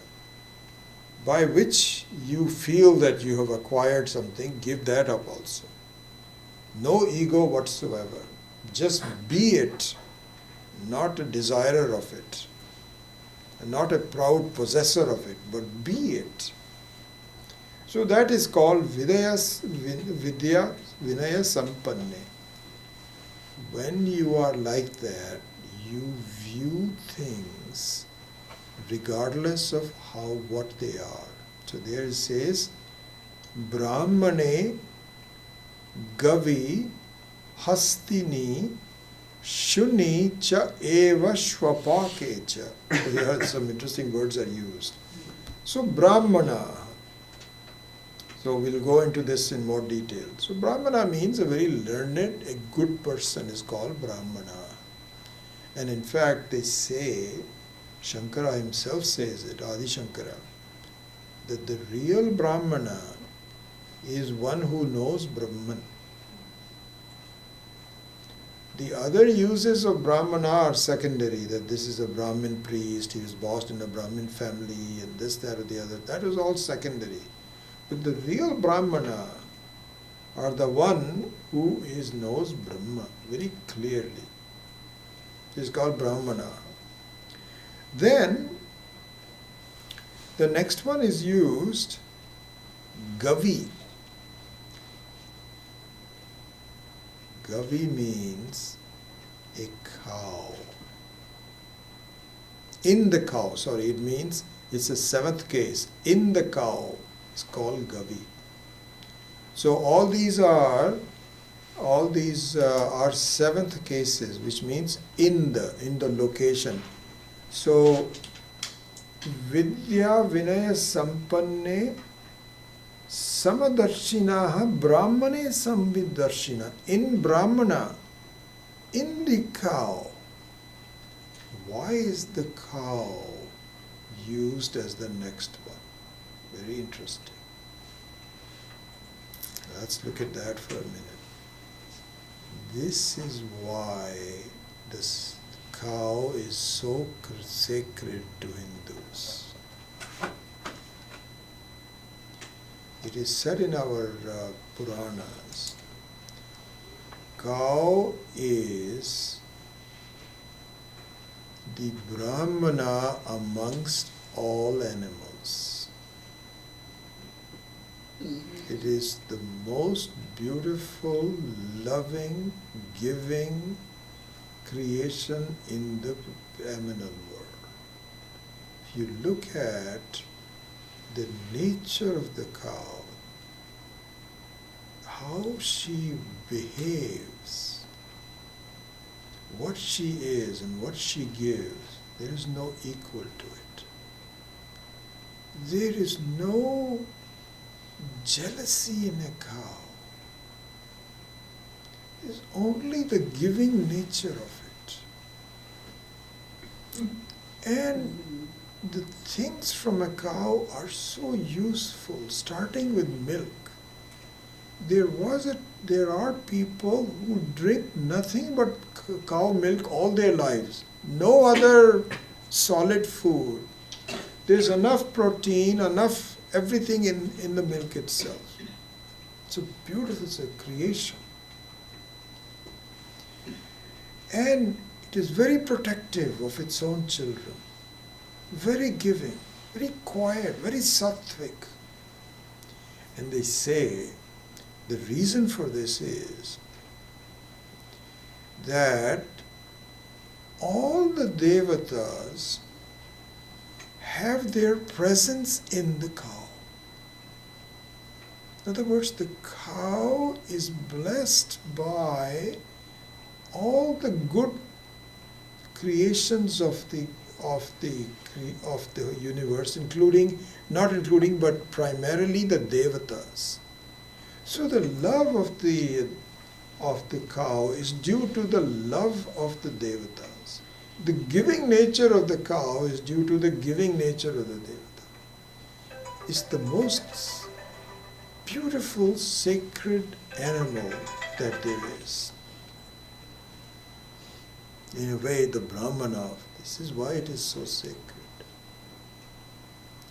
by which you feel that you have acquired something, give that up also. No ego whatsoever. Just be it, not a desirer of it, and not a proud possessor of it, but be it. So that is called vidya vinaya sampanne. When you are like that, you view things regardless of what they are. So there it says, Brahmane gavi hastini shuni cha eva shvapakecha. Here some interesting words are used. So Brahmana. So we'll go into this in more detail. So Brahmana means a very learned, a good person is called Brahmana. And in fact they say, Shankara himself says it, Adi Shankara, that the real Brahmana is one who knows Brahman. The other uses of Brahmana are secondary, that this is a Brahmin priest, he was born in a Brahmin family, and this, that, or the other. That is all secondary. But the real Brahmana are the one who knows Brahma very clearly. It is called Brahmana. Then, the next one is used, Gavi. Gavi means a cow. In the cow, it means it's a seventh case. In the cow is called Gavi. So all these are seventh cases, which means in the location. So Vidya Vinaya Sampanne Samadarshinaha Brahmane Samvidarshina. In Brahmana, in the cow. Why is the cow used as the next one? Very interesting. Let's look at that for a minute. This is why this cow is so sacred to Hindus. It is said in our Puranas, cow is the Brahmana amongst all animals. It is the most beautiful, loving, giving creation in the animal world. If you look at the nature of the cow, how she behaves, what she is and what she gives, there is no equal to it. There is no jealousy in a cow. It's only the giving nature of it. And the things from a cow are so useful, starting with milk. There are people who drink nothing but cow milk all their lives. No other solid food. There's enough protein, enough everything in the milk itself. It's a beautiful, it's a creation. And it is very protective of its own children. Very giving, very quiet, very sattvic. And they say the reason for this is that all the devatas have their presence in the cow. In other words, the cow is blessed by all the good creations of the universe, not including, but primarily the devatas. So the love of the cow is due to the love of the devatas. The giving nature of the cow is due to the giving nature of the devata. It's the most beautiful, sacred animal that there is. In a way, the Brahmana, this is why it is so sacred.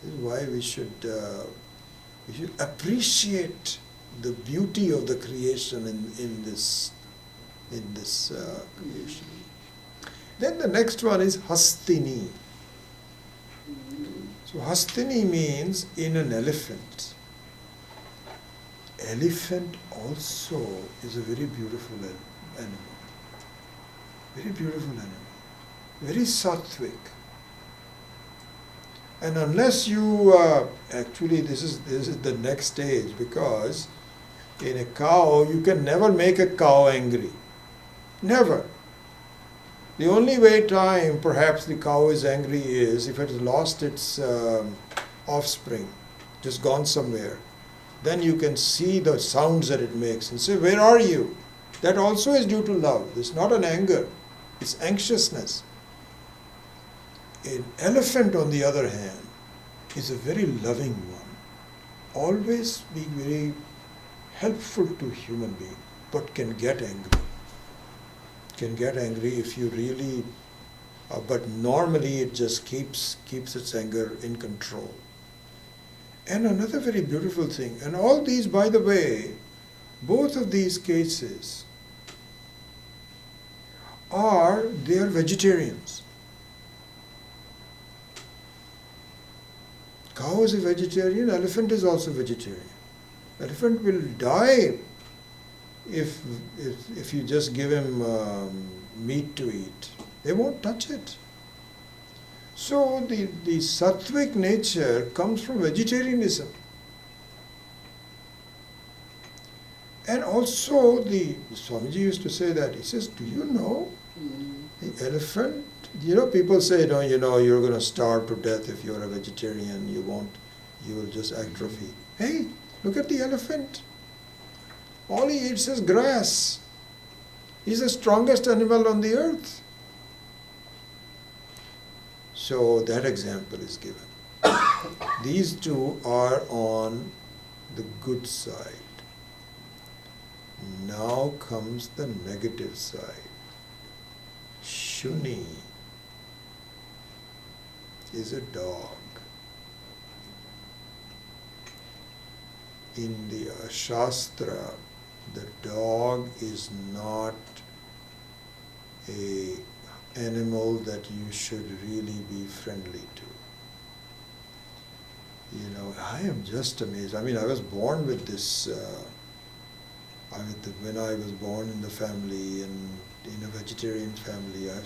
This is why we should appreciate the beauty of the creation in this creation. Then the next one is Hastini. So Hastini means in an elephant. Elephant also is a very beautiful animal. Very beautiful animal. Very sattvic. And unless you, actually this is the next stage, because in a cow, you can never make a cow angry. Never. The only time perhaps the cow is angry is if it has lost its offspring, just gone somewhere. Then you can see the sounds that it makes and say, where are you? That also is due to love. It's not an anger. It's anxiousness. An elephant, on the other hand, is a very loving one. Always being very helpful to human being, but can get angry. Can get angry if you really, but normally it just keeps its anger in control. And another very beautiful thing, and all these, by the way, both of these cases they are vegetarians. Cow is a vegetarian, elephant is also vegetarian. Elephant will die if you just give him meat to eat. They won't touch it. So the sattvic nature comes from vegetarianism. And also Swamiji used to say that, he says, do you know the elephant People say, no, you're going to starve to death if you're a vegetarian. You will just atrophy. Hey, look at the elephant. All he eats is grass. He's the strongest animal on the earth. So that example is given. These two are on the good side. Now comes the negative side. Shuni is a dog. In the Shastra, the dog is not a animal that you should really be friendly to. I am just amazed. I was born with this, when I was born in the family and in a vegetarian family, I'm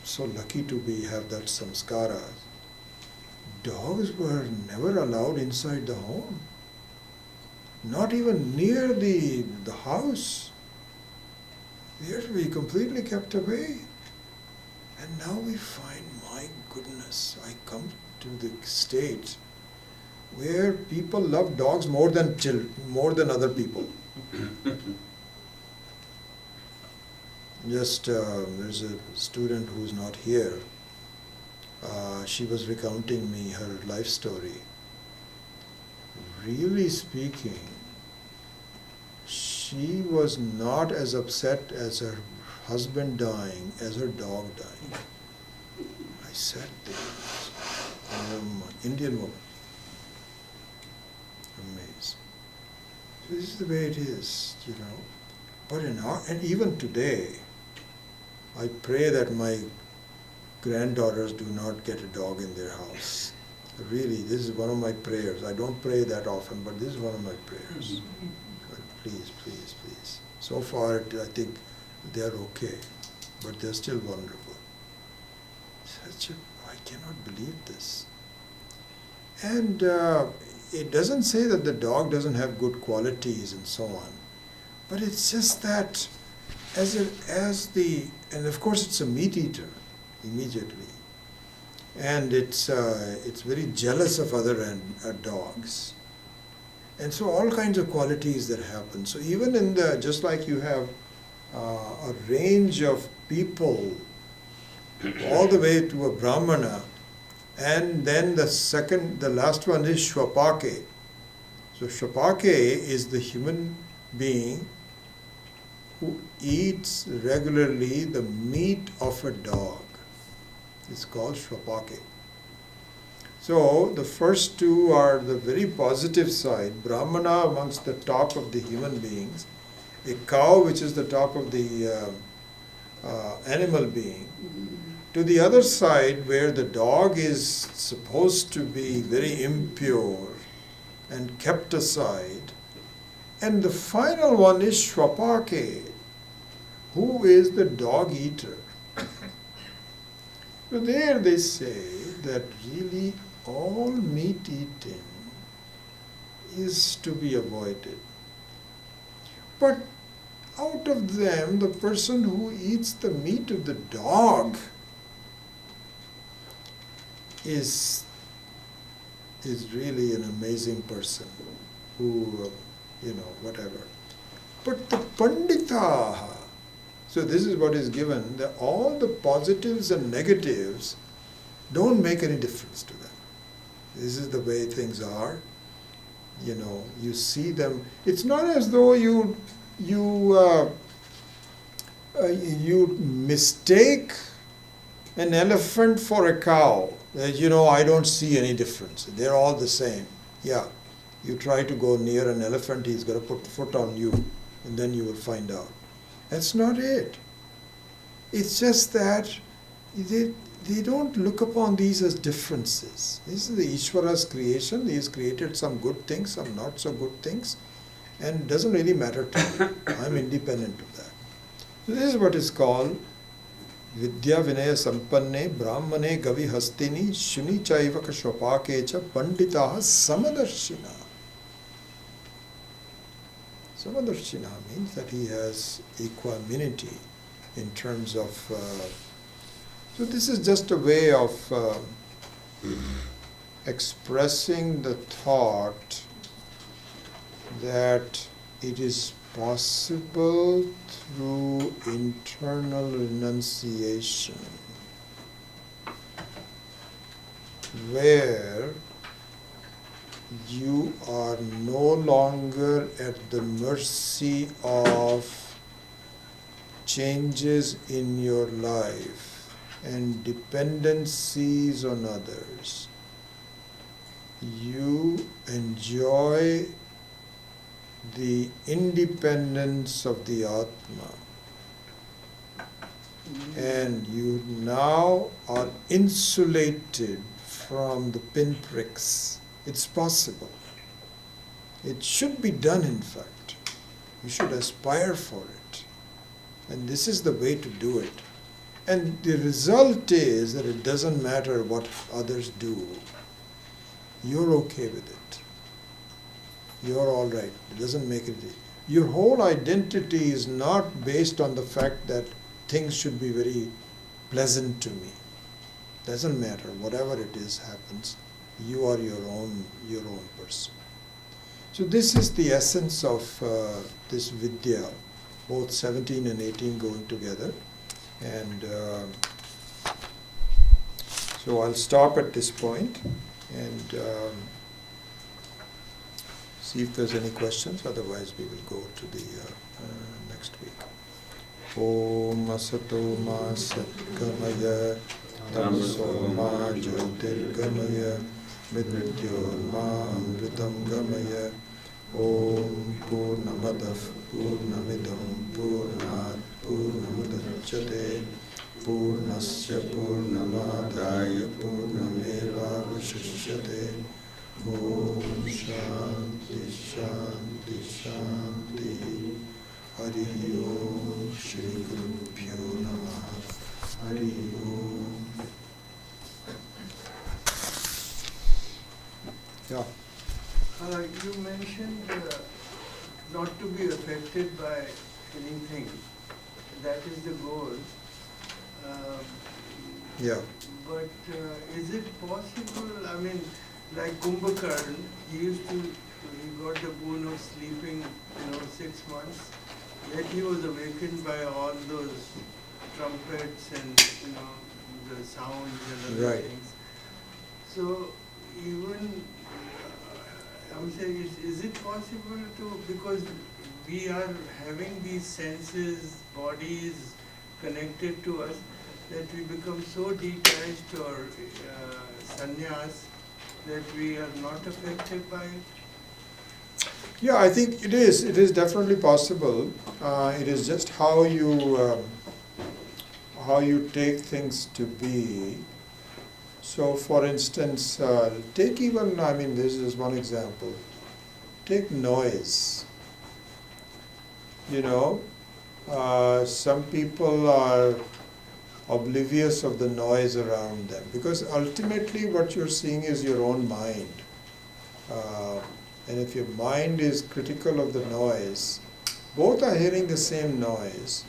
so lucky to have that samskara. Dogs were never allowed inside the home. Not even near the house. They are to be completely kept away. And now we find, my goodness, I come to the state where people love dogs more than other people. There's a student who's not here. She was recounting me her life story. Really speaking, she was not as upset as her husband dying as her dog dying. I sat there, Indian woman, amazed. So this is the way it is, But and even today, I pray that my granddaughters do not get a dog in their house. Really, this is one of my prayers. I don't pray that often, but this is one of my prayers. God, please, please, please. So far, I think they're okay, but they're still vulnerable. I cannot believe this. And it doesn't say that the dog doesn't have good qualities and so on, but it's just that and of course it's a meat eater immediately. And it's very jealous of other dogs. And so all kinds of qualities that happen. So even just like you have a range of people all the way to a Brahmana, and then the last one is Shvapake. So Shvapake is the human being who eats regularly the meat of a dog. It's called Shvapake. So the first two are the very positive side. Brahmana amongst the top of the human beings. A cow which is the top of the animal being. To the other side where the dog is supposed to be very impure and kept aside. And the final one is Shvapake, who is the dog eater. So there they say that really all meat eating is to be avoided. But out of them, the person who eats the meat of the dog is really an amazing person who, whatever. But the Panditaha, so this is what is given, that all the positives and negatives don't make any difference to them. This is the way things are. You see them. It's not as though you mistake an elephant for a cow. I don't see any difference. They're all the same. Yeah, you try to go near an elephant, he's going to put the foot on you, and then you will find out. That's not it. It's just that they don't look upon these as differences. This is the Ishvara's creation. He has created some good things, some not so good things, and it doesn't really matter to me. I'm independent of that. So this is what is called Vidya Vinaya Sampanne Brahmane Gavi Hastini Shuni Chaivaka Shvapake Cha Panditaha Samadarshina. Samadarshina means that he has equanimity in terms of So this is just a way of expressing the thought that it is possible through internal renunciation, where you are no longer at the mercy of changes in your life and dependencies on others. You enjoy the independence of the Atma, and you now are insulated from the pinpricks. It's possible. It should be done, in fact. You should aspire for it. And this is the way to do it. And the result is that it doesn't matter what others do. You're okay with it. You're all right. It doesn't make it. Your whole identity is not based on the fact that things should be very pleasant to me. Doesn't matter. Whatever it is happens. You are your own person. So this is the essence of this Vidya, both 17 and 18 going together. And so I'll stop at this point and see if there's any questions. Otherwise, we will go to the next week. Om Asato Ma Satgamaya Tamso Ma Jyotirgamaya Mrityo Ma Amritam Gamaya. Om Purnamadav Purnamidam Purnat Purnamudachyate Purnasya Purnamadaya Purnameva Vashishyate. Om Shanti Shanti Shanti. Hari Om Shri Gurubhyo Namaha. Hari Om. Yeah. You mentioned not to be affected by anything. That is the goal. Yeah. But is it possible? I mean, like Kumbhakarna, he got the boon of sleeping, 6 months. Yet he was awakened by all those trumpets and the sounds and other Right. things. So even I'm saying, is it possible to, because we are having these senses, bodies connected to us, that we become so detached or sannyas that we are not affected by it? Yeah, I think it is. It is definitely possible. It is just how you take things to be. So, for instance, take even, this is one example. Take noise. Some people are oblivious of the noise around them because ultimately what you're seeing is your own mind. And if your mind is critical of the noise, both are hearing the same noise,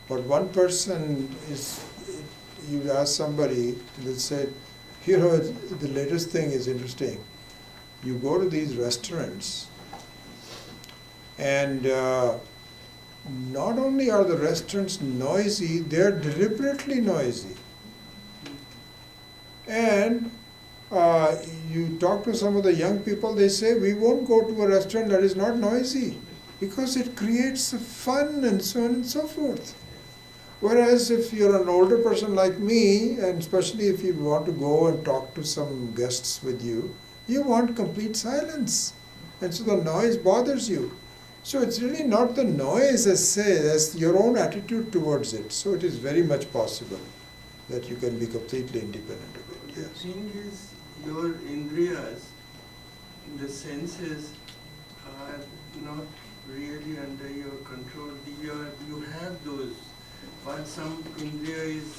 but one person is, you ask somebody, they'll say, the latest thing is interesting. You go to these restaurants and not only are the restaurants noisy, they're deliberately noisy. And you talk to some of the young people, they say, we won't go to a restaurant that is not noisy because it creates fun and so on and so forth. Whereas if you're an older person like me, and especially if you want to go and talk to some guests with you, you want complete silence. And so the noise bothers you. So it's really not the noise as your own attitude towards it. So it is very much possible that you can be completely independent of it. Yes. The thing is, your indriyas, the senses, are not really under your control. You have those. While some indriya is,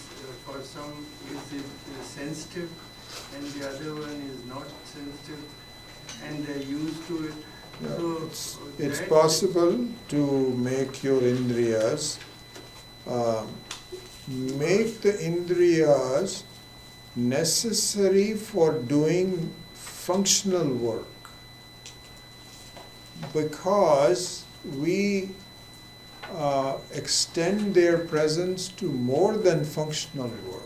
for some is sensitive, and the other one is not sensitive, and they're used to it. Yeah, So it's possible to make your indriyas make the indriyas necessary for doing functional work, because we extend their presence to more than functional work.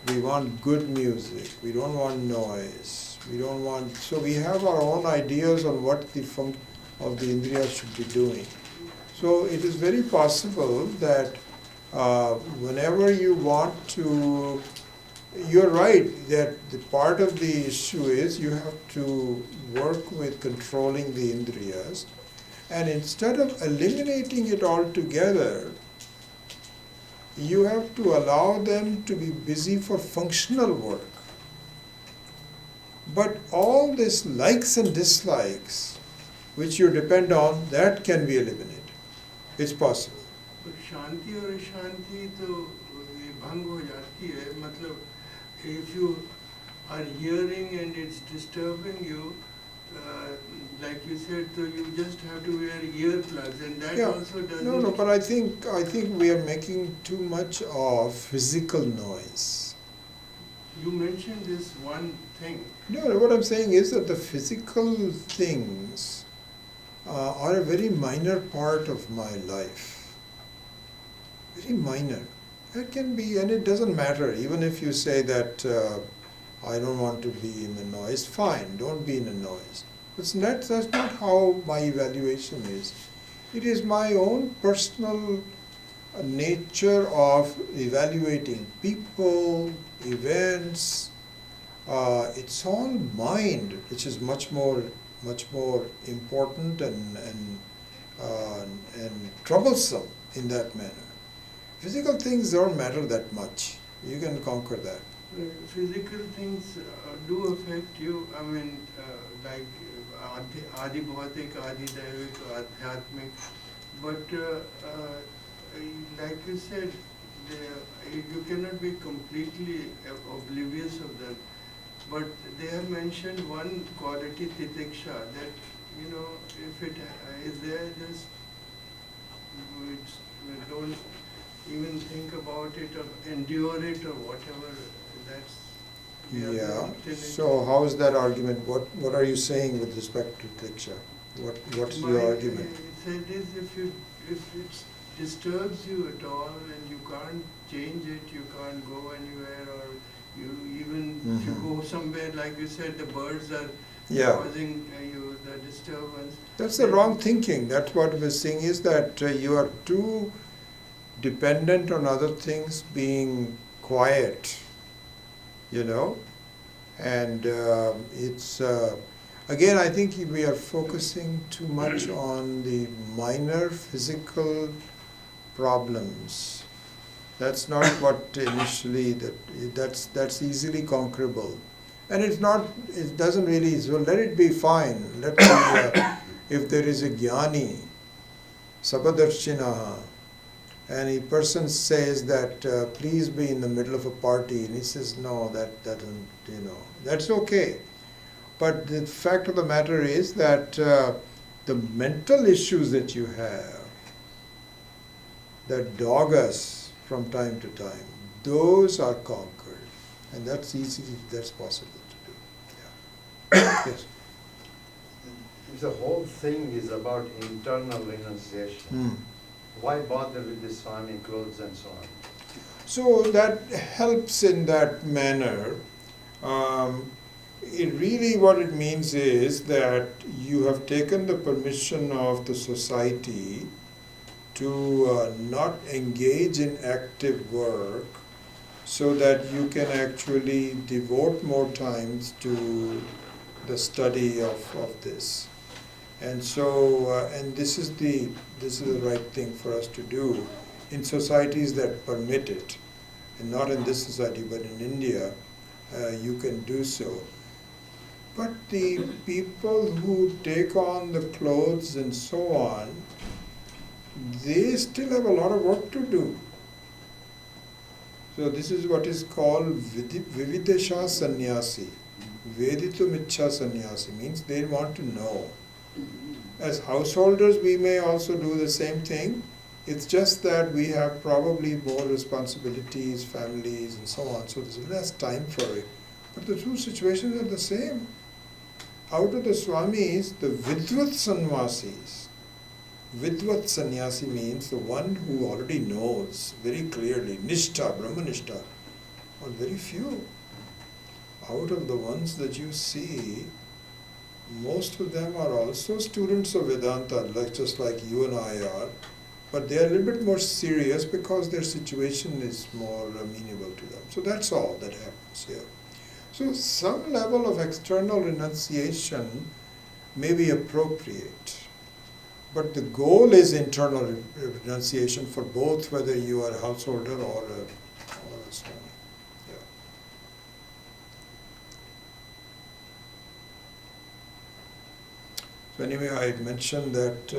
We want good music, we don't want noise, so we have our own ideas on what the of the indriyas should be doing. So it is very possible that whenever you want to, you're right that the part of the issue is you have to work with controlling the indriyas, and instead of eliminating it altogether, you have to allow them to be busy for functional work. But all this likes and dislikes, which you depend on, that can be eliminated. It's possible. तो शांति और अशांति तो ये भंग हो जाती है, मतलब if you are hearing and it's disturbing you, like you said, so you just have to wear earplugs, and that also doesn't. No, but I think we are making too much of physical noise. You mentioned this one thing. No, what I'm saying is that the physical things are a very minor part of my life. Very minor. It can be, and it doesn't matter. Even if you say that I don't want to be in the noise, fine, don't be in the noise. That's not how my evaluation is. It is my own personal nature of evaluating people, events. It's all mind, which is much more important and troublesome in that manner. Physical things don't matter that much. You can conquer that. Physical things do affect you. I mean, like Adi Bhautik, Adi Daivik, Adhyatmik. But like you said, you cannot be completely oblivious of them. But they have mentioned one quality, titiksha, that, if it is there, just don't even think about it or endure it or whatever. That's So how is that argument? What are you saying with respect to titiksha? What's your argument? It is if it disturbs you at all and you can't change it, you can't go anywhere, or if you go somewhere, like you said, the birds are causing you the disturbance. That's the wrong thinking. That's what we're saying is that you are too dependent on other things being quiet, and it's again, I think we are focusing too much on the minor physical problems. That's not what initially, that's easily conquerable. And it doesn't really, so let it be fine. If there is a jnani, sapadarshinaha, and a person says that please be in the middle of a party, and he says no, that doesn't, that's okay. But the fact of the matter is that the mental issues that you have that dog us from time to time, those are conquered, and that's possible to do. Yes. If the whole thing is about internal renunciation, why bother with the Swami clothes and so on? So that helps in that manner. What it means is that you have taken the permission of the society to not engage in active work, so that you can actually devote more times to the study of this. And so, and this is the right thing for us to do in societies that permit it, and not in this society, but in India, you can do so. But the people who take on the clothes and so on, they still have a lot of work to do. So this is what is called vividesha sannyasi. Veditum ichha sannyasi means they want to know. As householders, we may also do the same thing. It's just that we have probably more responsibilities, families, and so on, so there's less time for it. But the two situations are the same. Out of the Swamis, the Vidvat Sanvasis, Vidvat Sannyasi means the one who already knows very clearly, Nishtha, Brahmanishta, are very few. Out of the ones that you see, most of them are also students of Vedanta, just like you and I are, but they are a little bit more serious because their situation is more amenable to them. So that's all that happens here. So some level of external renunciation may be appropriate, but the goal is internal renunciation for both, whether you are a householder or a Swami. Yeah. So anyway, I mentioned that